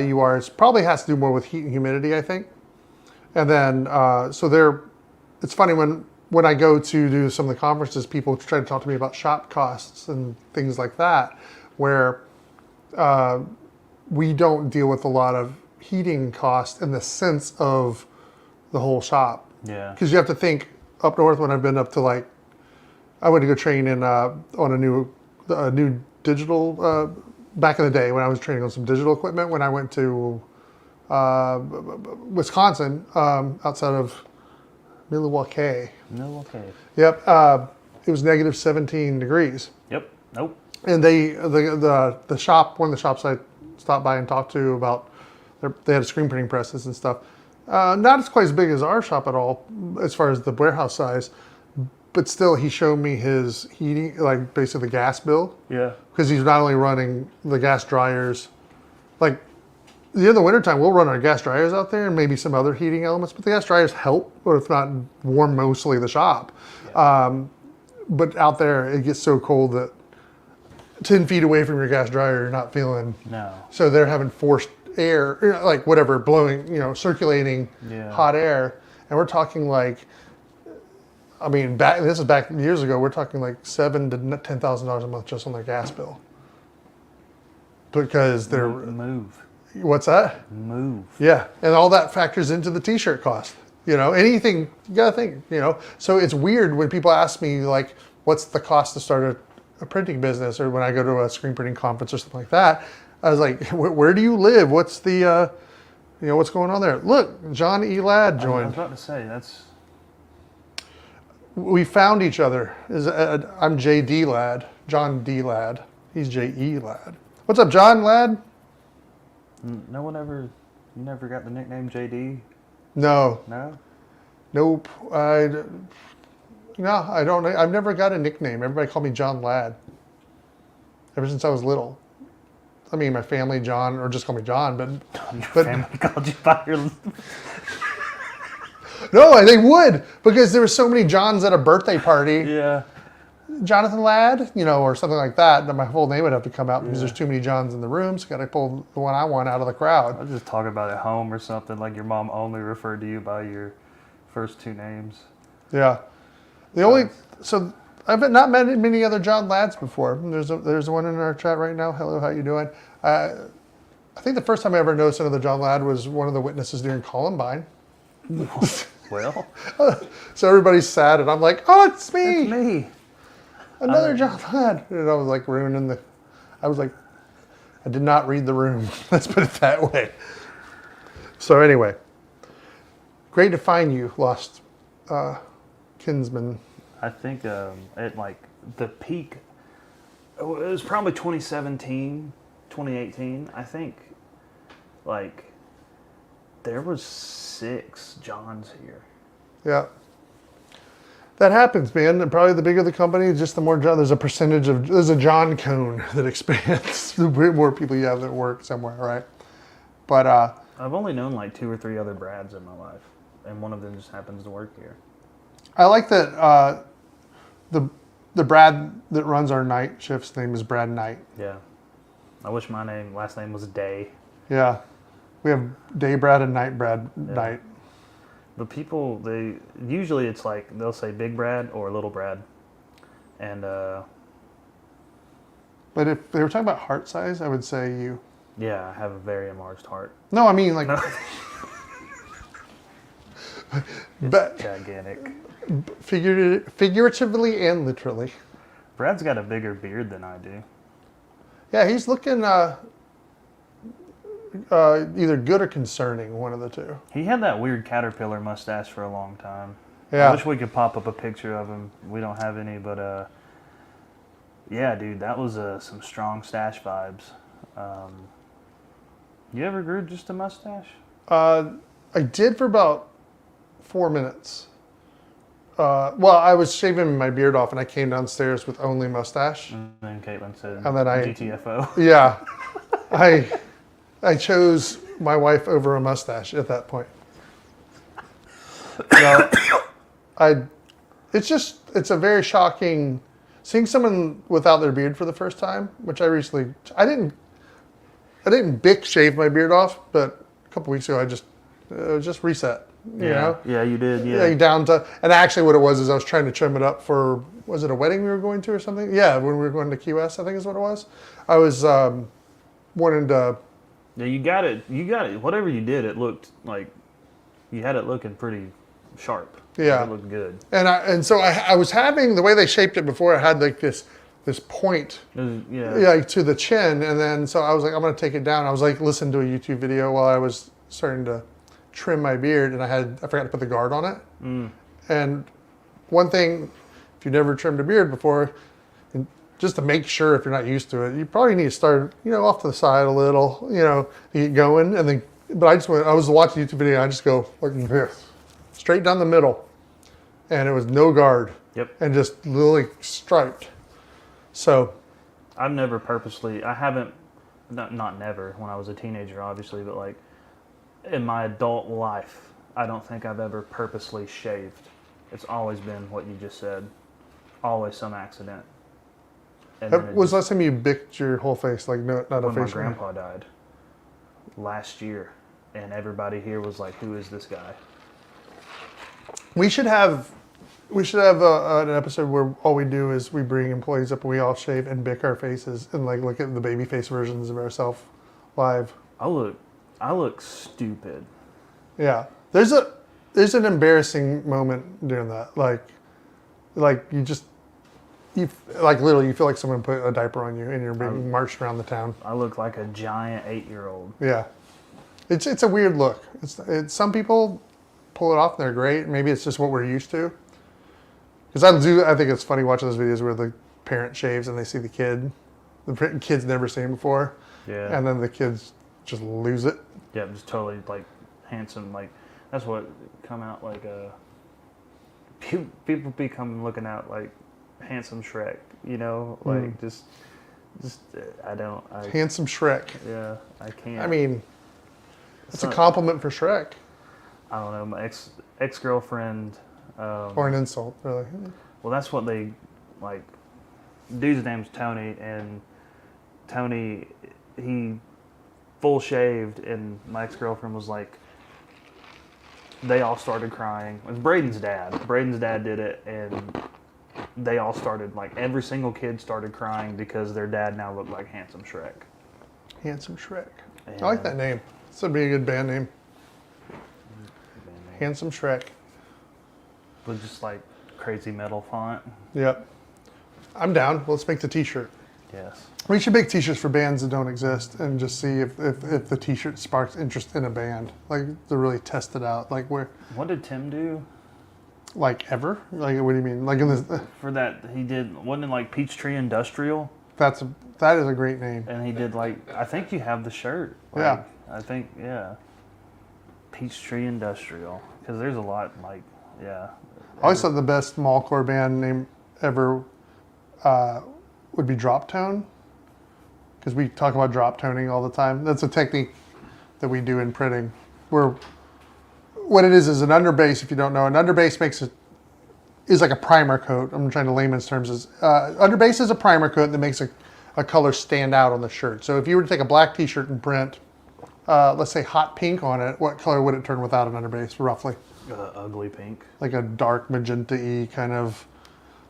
you are. It probably has to do more with heat and humidity, I think. And then, it's funny when I go to do some of the conferences, people try to talk to me about shop costs and things like that, where we don't deal with a lot of heating costs in the sense of the whole shop. Yeah. Because you have to think up north when I've been up to I went to go train in on a new digital back in the day when I was training on some digital equipment. When I went to Wisconsin, outside of Milwaukee. Milwaukee. Yep, it was negative 17 degrees. Yep. Nope. And the shop, one of the shops I stopped by and talked to about, they had screen printing presses and stuff. Not as quite as big as our shop at all, as far as the warehouse size, but still he showed me his heating, basically the gas bill. Yeah. Because he's not only running the gas dryers, in the wintertime we'll run our gas dryers out there and maybe some other heating elements, but the gas dryers help, or if not warm mostly the shop. Yeah. But out there it gets so cold that 10 feet away from your gas dryer you're not feeling. No. So they're having forced air, blowing, circulating hot air. And we're talking I mean, this is back years ago. We're talking like $7,000 to $10,000 a month just on their gas bill. Because they're Move. what's that? Move. Yeah, and all that factors into the T-shirt cost. Anything you gotta think. So it's weird when people ask me like, "What's the cost to start a printing business?" Or when I go to a screen printing conference or something like that. I was like, "Where do you live? What's the, what's going on there?" Look, John E. Ladd I was joined. about to say that's. We found each other. I'm J.D. Ladd, John D. Ladd. He's J.E. Ladd. What's up, John Ladd? No one ever. You never got the nickname JD? No. No. Nope. I don't. I've never got a nickname. Everybody called me John Ladd. Ever since I was little. I mean, my family, John, or just call me John, but Your family called you by your. No, they would, because there were so many Johns at a birthday party. Yeah. Jonathan Ladd, or something like that. Then my whole name would have to come out because Yeah. there's too many Johns in the room. So got to pull the one I want out of the crowd. I was just talking about at home or something, like your mom only referred to you by your first two names. Yeah. So I've not met many other John Ladds before. There's one in our chat right now. Hello, how you doing? I think the first time I ever noticed another John Ladd was one of the witnesses during Columbine. Well, So everybody's sad, and I'm like, "Oh, it's me, it's me. another John Ladd." And I was like I did not read the room. Let's put it that way. So anyway, great to find you, lost kinsman. I think at like the peak, it was probably 2017, 2018. I think like there was 6 Johns here. Yeah. That happens, man. And probably the bigger the company, just the more John. There's a John cone that expands. The more people you have that work somewhere, right? But I've only known like 2 or 3 other Brads in my life, and one of them just happens to work here. I like that the Brad that runs our night shift's name is Brad Knight. Yeah. I wish my last name was Day. Yeah. We have Day Brad and Night Brad Knight. But people, usually it's like they'll say Big Brad or Little Brad, and But if they were talking about heart size, I would say you. yeah, I have a very enlarged heart. No, I mean like. It's But gigantic. figuratively and literally. Brad's got a bigger beard than I do. Yeah, he's looking either good or concerning, one of the two. He had that weird caterpillar mustache for a long time. Yeah. I wish we could pop up a picture of him. We don't have any, but yeah, dude, that was some strong stash vibes. You ever grew just a mustache? I did for about 4 minutes. Well, I was shaving my beard off, and I came downstairs with only mustache. And then Caitlin said, And then GTFO. Yeah, I chose my wife over a mustache at that point. No, it's a very shocking seeing someone without their beard for the first time, which I didn't Bic shave my beard off, but a couple weeks ago I just reset. You know? Yeah, you did. Yeah. Like down to, and actually what it was is I was trying to trim it up for, was it a wedding we were going to or something? Yeah, when we were going to Key West, I think is what it was. I was wanting to. Yeah, you got it. Whatever you did, it looked like you had it looking pretty sharp. Yeah. It looked good. And so I was having, the way they shaped it before, I had like this point to the chin, and then so I was like, I'm going to take it down. I was like listening to a YouTube video while I was starting to trim my beard, and I forgot to put the guard on it. And one thing, if you've never trimmed a beard before, and just to make sure if you're not used to it, you probably need to start, off to the side a little, to get going. And then, but I was watching a YouTube video, and I just go like this, straight down the middle, and it was no guard. Yep. And just literally striped. So, I've never purposely, I haven't, not never, when I was a teenager, obviously, but like in my adult life, I don't think I've ever purposely shaved. It's always been what you just said. Always some accident. And then was last time you bicked your whole face, like not a when my facial? grandpa died last year, and everybody here was like, "Who is this guy?" We should have We should have an episode where all we do is we bring employees up and we all shave and bick our faces and like look at the baby face versions of ourselves live. I look stupid. Yeah, there's an embarrassing moment doing that. Like you like literally you feel like someone put a diaper on you and you're being marched around the town. I look like a giant 8-year-old. Yeah, it's a weird look. It's some people pull it off and they're great. Maybe it's just what we're used to. Because I think it's funny watching those videos where the parent shaves and they see the kid. The kid's never seen before. Yeah. And then the kids just lose it. Yeah, just totally like handsome. Like that's what come out like people be coming looking out like handsome Shrek. You know, like just I don't. Handsome Shrek. Yeah, I can't. I mean, it's a compliment for Shrek. I don't know. My ex-girlfriend. Or an insult, really. Well, that's what they like. Dude's name's Tony, and Tony, he full shaved, and my ex-girlfriend was like, they all started crying. It was Braden's dad. Braden's dad did it, and they all started, like, every single kid started crying because their dad now looked like Handsome Shrek. Handsome Shrek. And I like that name. This would be a good band name. Handsome Shrek. With just, like, crazy metal font. Yep. I'm down. Let's make the t-shirt. Yes. We should make t-shirts for bands that don't exist and just see if the t-shirt sparks interest in a band. Like, to really test it out. Like, where... What did Tim do? Like, ever? Like, what do you mean? Like, in this... For that, he did, wasn't it like Peachtree Industrial? That is a great name. And he did, like, I think you have the shirt. Like, Yeah. I think, yeah. Peachtree Industrial. Because there's a lot, like, yeah. I always thought the best mallcore band name ever would be Drop Tone. Because we talk about drop toning all the time. That's a technique that we do in printing. Where what it is an underbase, if you don't know. An underbase is like a primer coat. I'm trying to layman's terms. Underbase is a primer coat that makes a color stand out on the shirt. So if you were to take a black t-shirt and print, let's say hot pink on it, what color would it turn without an underbase, roughly? Ugly pink. Like a dark magenta-y kind of,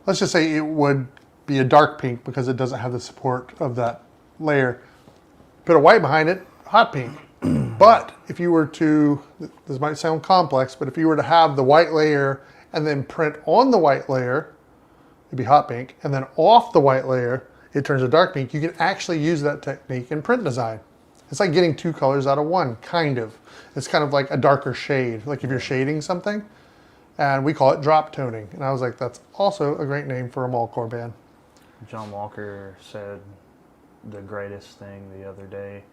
let's just say it would be a dark pink because it doesn't have the support of that layer. Put a white behind it, hot pink. But if you were to, this might sound complex, but if you were to have the white layer and then print on the white layer, it'd be hot pink, and then off the white layer, it turns a dark pink. You can actually use that technique in print design. It's like getting two colors out of one, kind of. It's kind of like a darker shade, like if you're shading something, and we call it drop toning. And I was like, that's also a great name for a mallcore band. John Walker said the greatest thing the other day.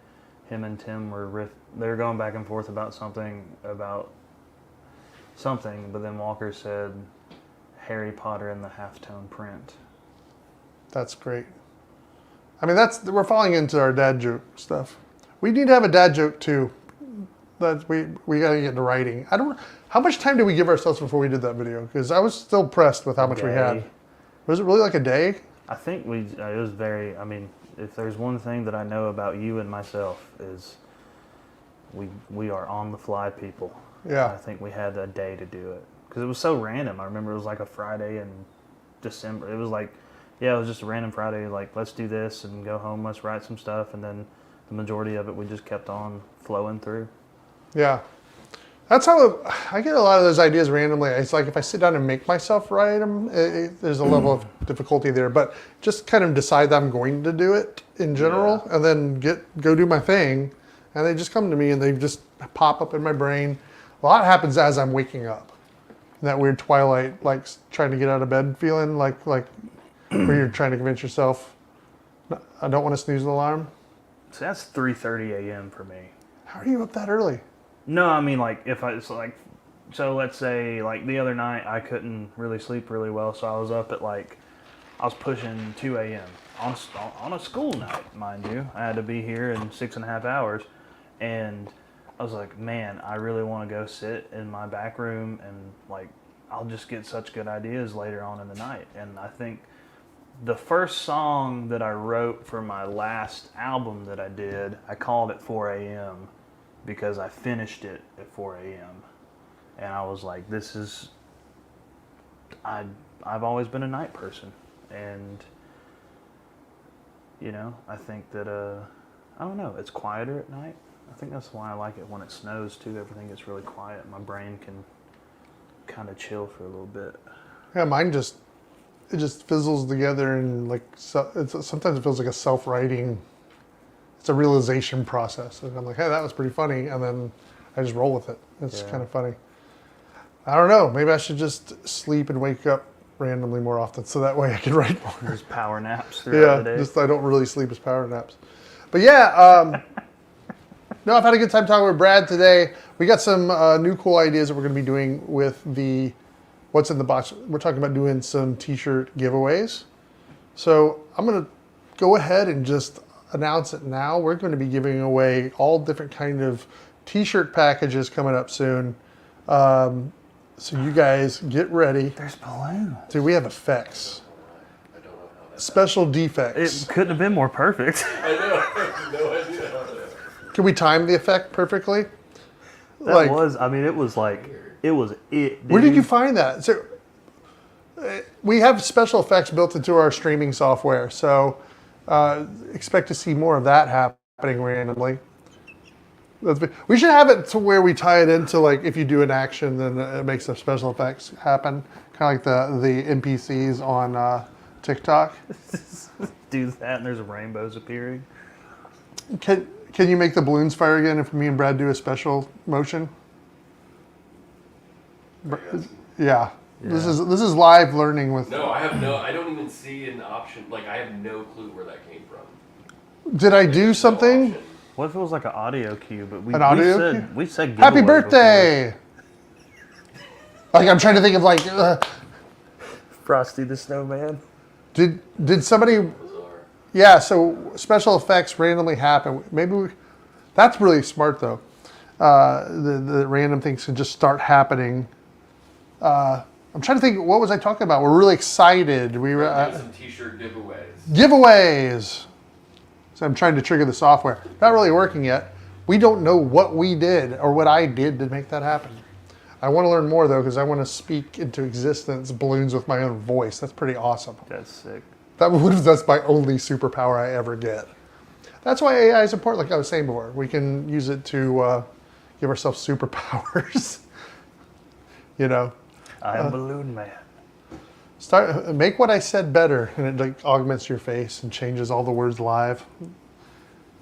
Him and Tim they were going back and forth about something, but then Walker said Harry Potter and the halftone print. That's great. I mean, we're falling into our dad joke stuff. We need to have a dad joke too. That we got to get into writing. How much time did we give ourselves before we did that video? Because I was still pressed with how much we had. Was it really like a day? I think it was very, I mean, if there's one thing that I know about you and myself is we are on the fly people. Yeah. I think we had a day to do it. Because it was so random. I remember it was like a Friday in December. It was like, yeah, it was just a random Friday, like, let's do this and go home, let's write some stuff. And then the majority of it we just kept on flowing through. Yeah. That's how I get a lot of those ideas randomly. It's like if I sit down and make myself write them, there's a level of difficulty there. But just kind of decide that I'm going to do it in general, and then go do my thing, and they just come to me and they just pop up in my brain. A lot happens as I'm waking up. That weird twilight, like trying to get out of bed feeling, like where you're trying to convince yourself, I don't want to snooze an alarm. So that's 3:30 a.m. for me. How are you up that early? No, I mean, like, so let's say, like, the other night I couldn't really sleep really well, so I was up at, like, I was pushing 2 a.m. on a school night, mind you. I had to be here in 6.5 hours, and I was like, man, I really want to go sit in my back room, and, like, I'll just get such good ideas later on in the night. And I think the first song that I wrote for my last album that I did, I called it 4 a.m., because I finished it at 4 a.m. And I was like, I've always been a night person, and I think that I don't know, it's quieter at night. I think that's why I like it when it snows too. Everything gets really quiet. My brain can kind of chill for a little bit. Yeah, mine just fizzles together, and like sometimes it feels like a self-writing. It's a realization process, and I'm like, hey, that was pretty funny, and then I just roll with it. It's kind of funny. I don't know. Maybe I should just sleep and wake up randomly more often, so that way I can write more. There's power naps throughout the day. Just I don't really sleep as power naps. But yeah, no, I've had a good time talking with Brad today. We got some new cool ideas that we're going to be doing with the What's in the Box. We're talking about doing some t-shirt giveaways. So I'm going to go ahead and just announce it now. We're going to be giving away all different kind of t-shirt packages coming up soon. So you guys get ready. There's balloons. Dude, we have effects. I don't know how that. Special defects. It couldn't have been more perfect. I know. I have no idea how that. Can we time the effect perfectly? That was, I mean, it was like, it was it. Where did you find that? So, we have special effects built into our streaming software, so expect to see more of that happening randomly. We should have it to where we tie it into, like, if you do an action, then it makes the special effects happen. Kind of like the NPCs on TikTok. Do that and there's rainbows appearing. Can you make the balloons fire again if me and Brad do a special motion? Yeah. This is live learning with. No, I don't even see an option. Like, I have no clue where that came from. Did I do something? No What if it was like an audio cue? But we said Happy giveaway birthday! Like, I'm trying to think of, like, before. Frosty the Snowman. did somebody? Bizarre. Yeah. So special effects randomly happen. That's really smart though. The random things can just start happening. I'm trying to think. What was I talking about? We're really excited. We were Doing some t-shirt giveaways. giveaways. So I'm trying to trigger the software. Not really working yet. We don't know what we did or what I did to make that happen. I want to learn more though, because I want to speak into existence balloons with my own voice. That's pretty awesome. That's sick. That's my only superpower I ever get. That's why AI is important, like I was saying before. We can use it to give ourselves superpowers. I am Balloon Man. Make what I said better, and it like augments your face and changes all the words live.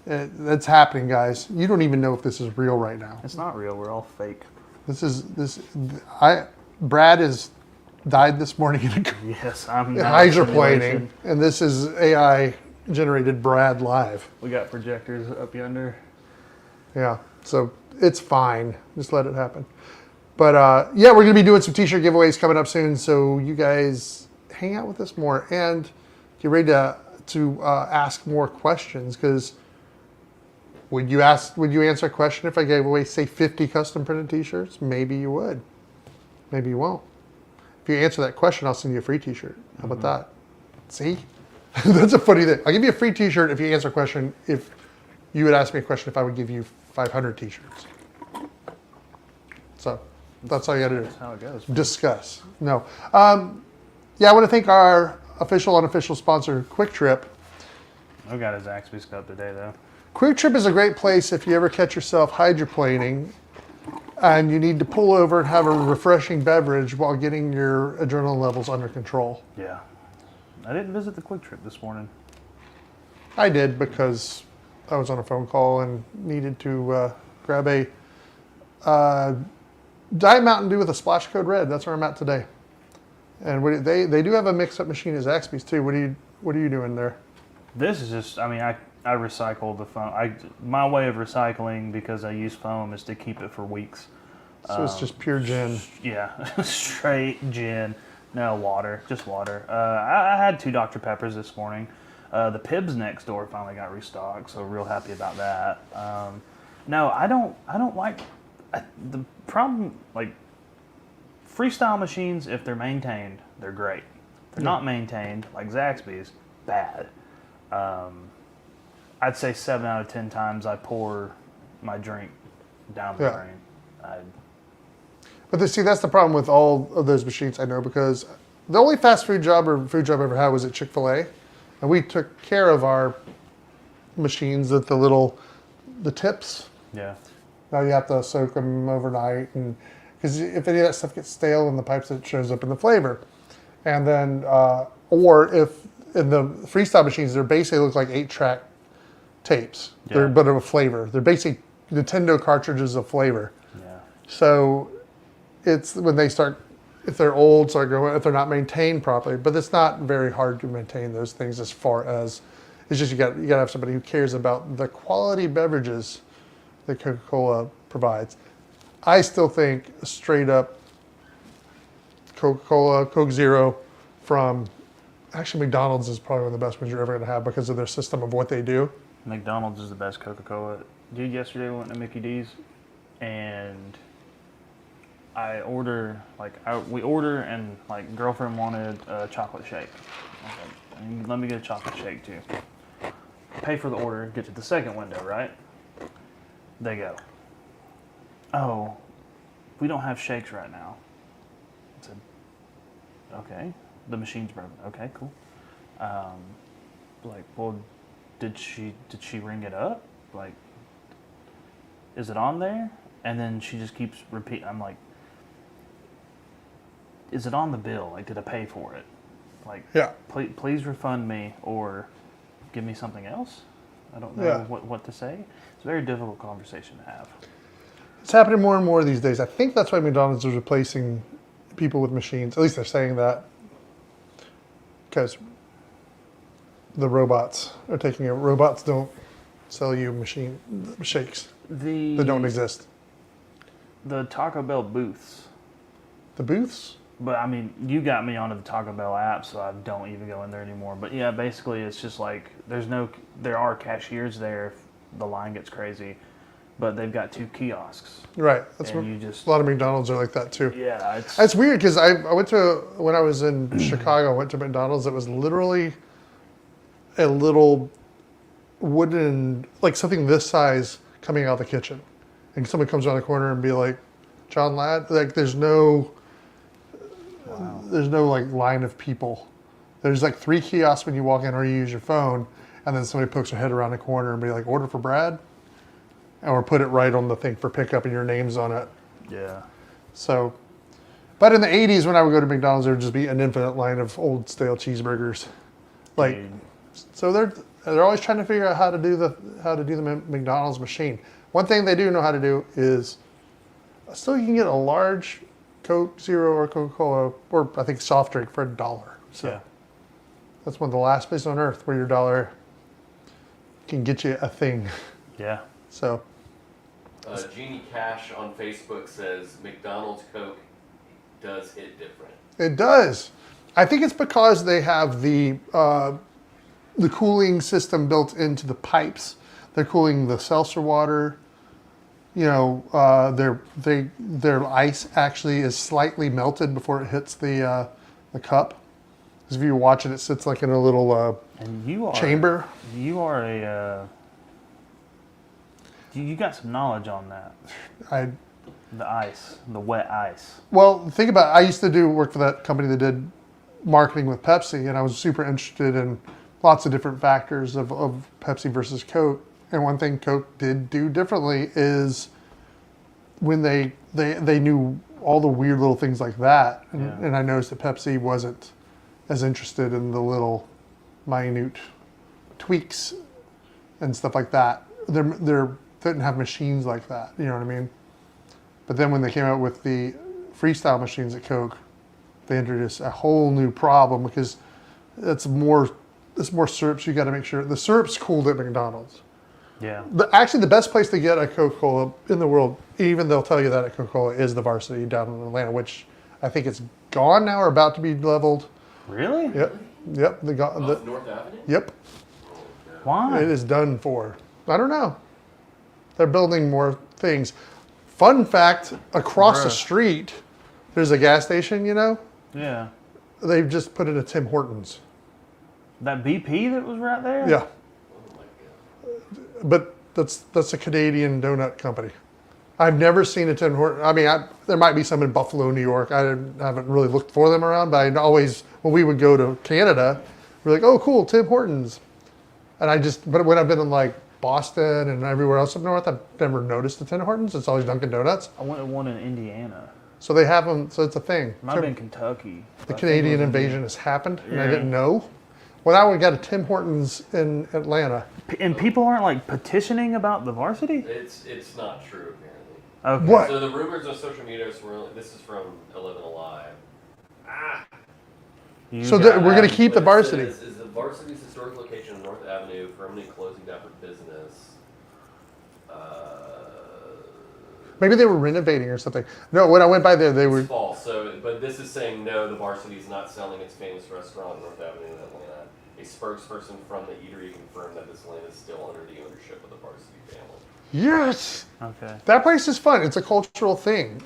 That's happening, guys. You don't even know if this is real right now. It's not real. We're all fake. Brad has died this morning in Yes, I'm hydroplaning, and this is AI generated Brad live. We got projectors up yonder. Yeah, so it's fine. Just let it happen. But yeah, we're going to be doing some t-shirt giveaways coming up soon, so you guys hang out with us more and get ready to ask more questions, because would you answer a question if I gave away, say, 50 custom printed t-shirts? Maybe you would. Maybe you won't. If you answer that question, I'll send you a free t-shirt. How about that? See? That's a funny thing. I'll give you a free t-shirt if you answer a question. If you would ask me a question, if I would give you 500 t-shirts. So that's all you got to do. That's how it goes. Discuss. No. Yeah, I want to thank our official, unofficial sponsor, Quick Trip. I got his Zaxby's cup today, though. Quick Trip is a great place if you ever catch yourself hydroplaning and you need to pull over and have a refreshing beverage while getting your adrenaline levels under control. Yeah. I didn't visit the Quick Trip this morning. I did, because I was on a phone call and needed to grab a Diet Mountain Dew with a splash code red. That's where I'm at today. And they do have a mix-up machine at Zaxby's too. What are you doing there? This is just, I mean, I recycle the foam. My way of recycling, because I use foam, is to keep it for weeks. So it's just pure gin. Yeah, straight gin. No, water, just water. I had 2 Dr. Peppers this morning. The Pibbs next door finally got restocked, so real happy about that. No, I don't like the problem. Like, freestyle machines, if they're maintained, they're great. If they're not maintained, like Zaxby's, bad. I'd say 7 out of 10 times I pour my drink down the drain. But see, that's the problem with all of those machines, I know, because the only fast food job or food job I ever had was at Chick-fil-A. And we took care of our machines at the tips. Yeah. Now you have to soak them overnight, and because if any of that stuff gets stale in the pipes, it shows up in the flavor. And then, or if in the freestyle machines, they basically look like 8-track tapes, Yeah. but of a flavor. They're basically Nintendo cartridges of flavor. Yeah. So it's when they start, if they're old, start going, if they're not maintained properly. But it's not very hard to maintain those things as far as, it's just you got to have somebody who cares about the quality beverages that Coca-Cola provides. I still think straight up Coca-Cola, Coke Zero from, actually McDonald's is probably one of the best ones you're ever going to have because of their system of what they do. McDonald's is the best Coca-Cola. Dude, yesterday we went to Mickey D's and we order and like girlfriend wanted a chocolate shake. I was like, let me get a chocolate shake too. Pay for the order, get to the second window, right? They go, oh, we don't have shakes right now. I said, okay, the machine's broken. Okay, cool. Like, well, did she ring it up? Like, is it on there? And then she just keeps repeating. I'm like, is it on the bill? Like, did I pay for it? Like, Yeah. please refund me or give me something else. I don't know what to say. It's a very difficult conversation to have. It's happening more and more these days. I think that's why McDonald's is replacing people with machines. At least they're saying that. Because the robots are taking it. Robots don't sell you machine shakes. They don't exist. The Taco Bell booths. The booths? But I mean, you got me onto the Taco Bell app, so I don't even go in there anymore. But yeah, basically it's just like there are cashiers there if the line gets crazy, but they've got 2 kiosks. Right. That's And what, you just- a lot of McDonald's are like that too. Yeah, It's weird because I went to, when I was in Chicago, I went to McDonald's. It was literally a little wooden, like something this size coming out of the kitchen. And someone comes around the corner and be like, John Ladd, like there's no like line of people. There's like 3 kiosks when you walk in or you use your phone, and then somebody pokes their head around the corner and be like, order for Brad? Or put it right on the thing for pickup and your name's on it. yeah. So, but in the 80s when I would go to McDonald's, there would just be an infinite line of old stale cheeseburgers. Like, Dude. so they're always trying to figure out how to do the McDonald's machine. One thing they do know how to do is, still you can get a large Coke Zero or Coca-Cola, or I think soft drink for $1. So Yeah. that's one of the last places on earth where your dollar can get you a thing. Yeah. So Jeannie Cash on Facebook says McDonald's Coke does hit different. it does. I think it's because they have the cooling system built into the pipes. They're cooling the seltzer water. You know, their ice actually is slightly melted before it hits the cup. Because if you watch it, it sits like in a little And you are chamber. You are you got some knowledge on that. The ice, the wet ice. Well, think about it. I used to work for that company that did marketing with Pepsi, and I was super interested in lots of different factors of Pepsi versus Coke. And one thing Coke did do differently is when they knew all the weird little things like that. And, Yeah. and I noticed that Pepsi wasn't as interested in the little minute tweaks and stuff like that. They didn't have machines like that, you know what I mean? But then when they came out with the freestyle machines at Coke, they introduced a whole new problem because it's more syrups. You got to make sure the syrup's cooled at McDonald's. Yeah. Actually, the best place to get a Coca-Cola in the world, even they'll tell you that at Coca-Cola, is the Varsity down in Atlanta, which I think it's gone now or about to be leveled. Really? Yep. Off North Avenue? Yep. Why? It is done for. I don't know. They're building more things. Fun fact, across the Bruh. street, there's a gas station, you know? Yeah. They've just put in a Tim Hortons. That BP that was right there? Yeah. Oh my god. But that's a Canadian donut company. I've never seen a Tim Hortons. I mean, there might be some in Buffalo, New York. I haven't really looked for them around, but I always, when we would go to Canada, we're like, oh, cool, Tim Hortons. But when I've been in like Boston and everywhere else up north, I've never noticed the Tim Hortons. It's always Dunkin' Donuts. I went to one in Indiana. So they have them, so it's a thing. Might have been Kentucky. The Canadian invasion has happened, and I didn't know. Well, now we got a Tim Hortons in Atlanta. And people aren't like petitioning about the varsity? It's not true apparently. Okay. What? So the rumors on social media swirling. This is from 11 Alive. So we're going to keep the varsity. Is the varsity's historic location on North Avenue permanently closing down for business? Maybe they were renovating or something. No, when I went by there, they were. It's false. So, but this is saying no. The varsity is not selling its famous restaurant on North Avenue in Atlanta. A spokesperson from the eatery confirmed that this land is still under the ownership of the varsity family. Yes. Okay. That place is fun. It's a cultural thing.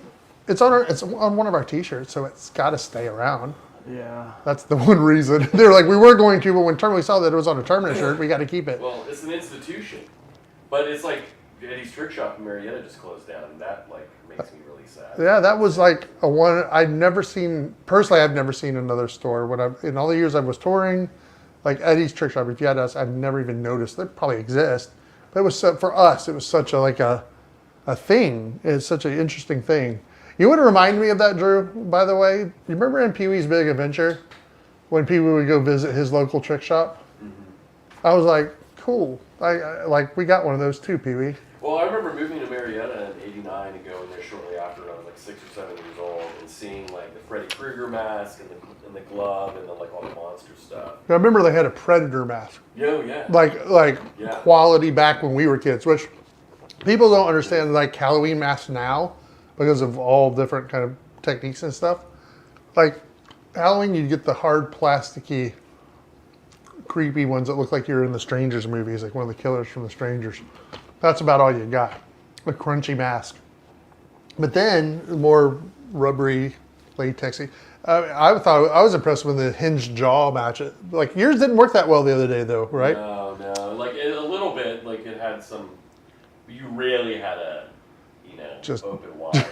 It's on one of our T-shirts, so it's got to stay around. Yeah. That's the one reason. They're like, we were going to, but when we saw that it was on a Terminus shirt, we got to keep it. Well, it's an institution, but it's like Eddie's Trick Shop in Marietta just closed down, and that like makes me really sad. Yeah, that was like a one I've never seen. Personally, I've never seen another store. In all the years I was touring, like Eddie's Trick Shop, if you had us, I've never even noticed. They probably exist, but it was for us. It was such a thing. It's such an interesting thing. You would remind me of that, Drew. By the way, you remember in Pee Wee's Big Adventure when people would go visit his local trick shop? Mm-hmm. I was like, cool. I like we got one of those too, Pee Wee. Well, I remember moving to Marietta in '89 and going there shortly after. I was like 6 or 7 years old and seeing like the Freddy Krueger mask and the glove and like all the monster stuff. I remember they had a Predator mask. Yeah. Like quality back when we were kids, which people don't understand. Like Halloween masks now, because of all different kind of techniques and stuff. Like Halloween, you'd get the hard plasticky, creepy ones that look like you're in the Strangers movies, like one of the killers from the Strangers. That's about all you got, a crunchy mask. But then more rubbery, latexy. I was impressed with the hinged jaw match. Like yours didn't work that well the other day, though, right? No. Like a little bit. Like it had some. You really had a, just open wide.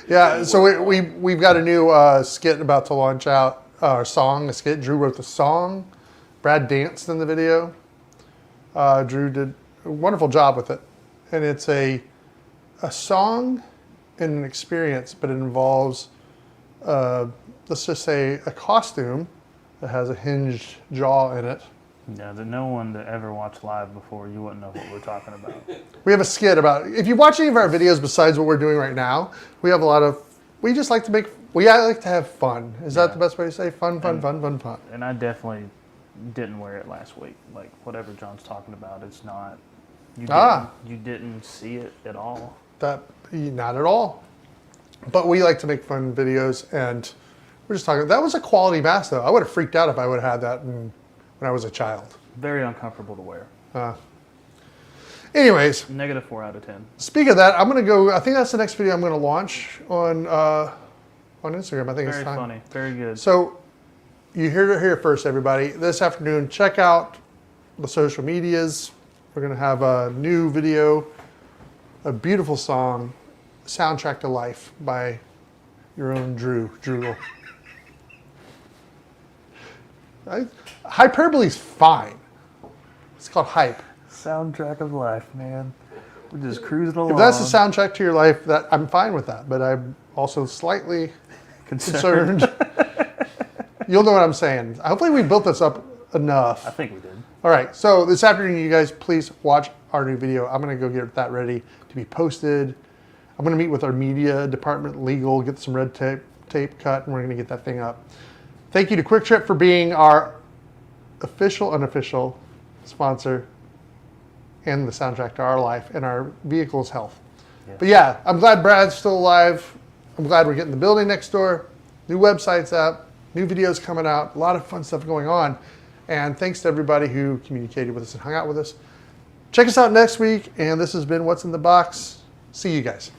Yeah. So we've got a new skit about to launch out. Our song, a skit. Drew wrote the song. Brad danced in the video. Drew did a wonderful job with it. And it's a song and an experience, but it involves, let's just say, a costume that has a hinged jaw in it. Yeah, that no one that ever watched live before, you wouldn't know what we're talking about. We have a skit about, if you watch any of our videos besides what we're doing right now, we have we just like to like to have fun. Is that the best way to say fun? And I definitely didn't wear it last week. Like whatever John's talking about, it's not. You didn't see it at all. Not at all. But we like to make fun videos, and we're just talking. That was a quality mask, though. I would have freaked out if I would have had that when I was a child. Very uncomfortable to wear. Anyways. -4 out of 10. Speaking of that, I'm going to go. I think that's the next video I'm going to launch on Instagram. I think it's time. Very funny. Very good. So you heard it here first, everybody. This afternoon, check out the social medias. We're going to have a new video, a beautiful song, Soundtrack to Life by your own Drew. Hyperbole's fine. It's called hype. Soundtrack of life, man. We're just cruising along. If that's the soundtrack to your life, I'm fine with that. But I'm also slightly concerned. You'll know what I'm saying. Hopefully we built this up enough. I think we did. All right. So this afternoon, you guys, please watch our new video. I'm going to go get that ready to be posted. I'm going to meet with our media department, legal, get some red tape cut, and we're going to get that thing up. Thank you to Quick Trip for being our official, unofficial sponsor and the soundtrack to our life and our vehicle's health. Yeah. But yeah, I'm glad Brad's still alive. I'm glad we're getting the building next door. New website's up, new videos coming out, a lot of fun stuff going on. And thanks to everybody who communicated with us and hung out with us. Check us out next week. And this has been What's in the Box. See you guys.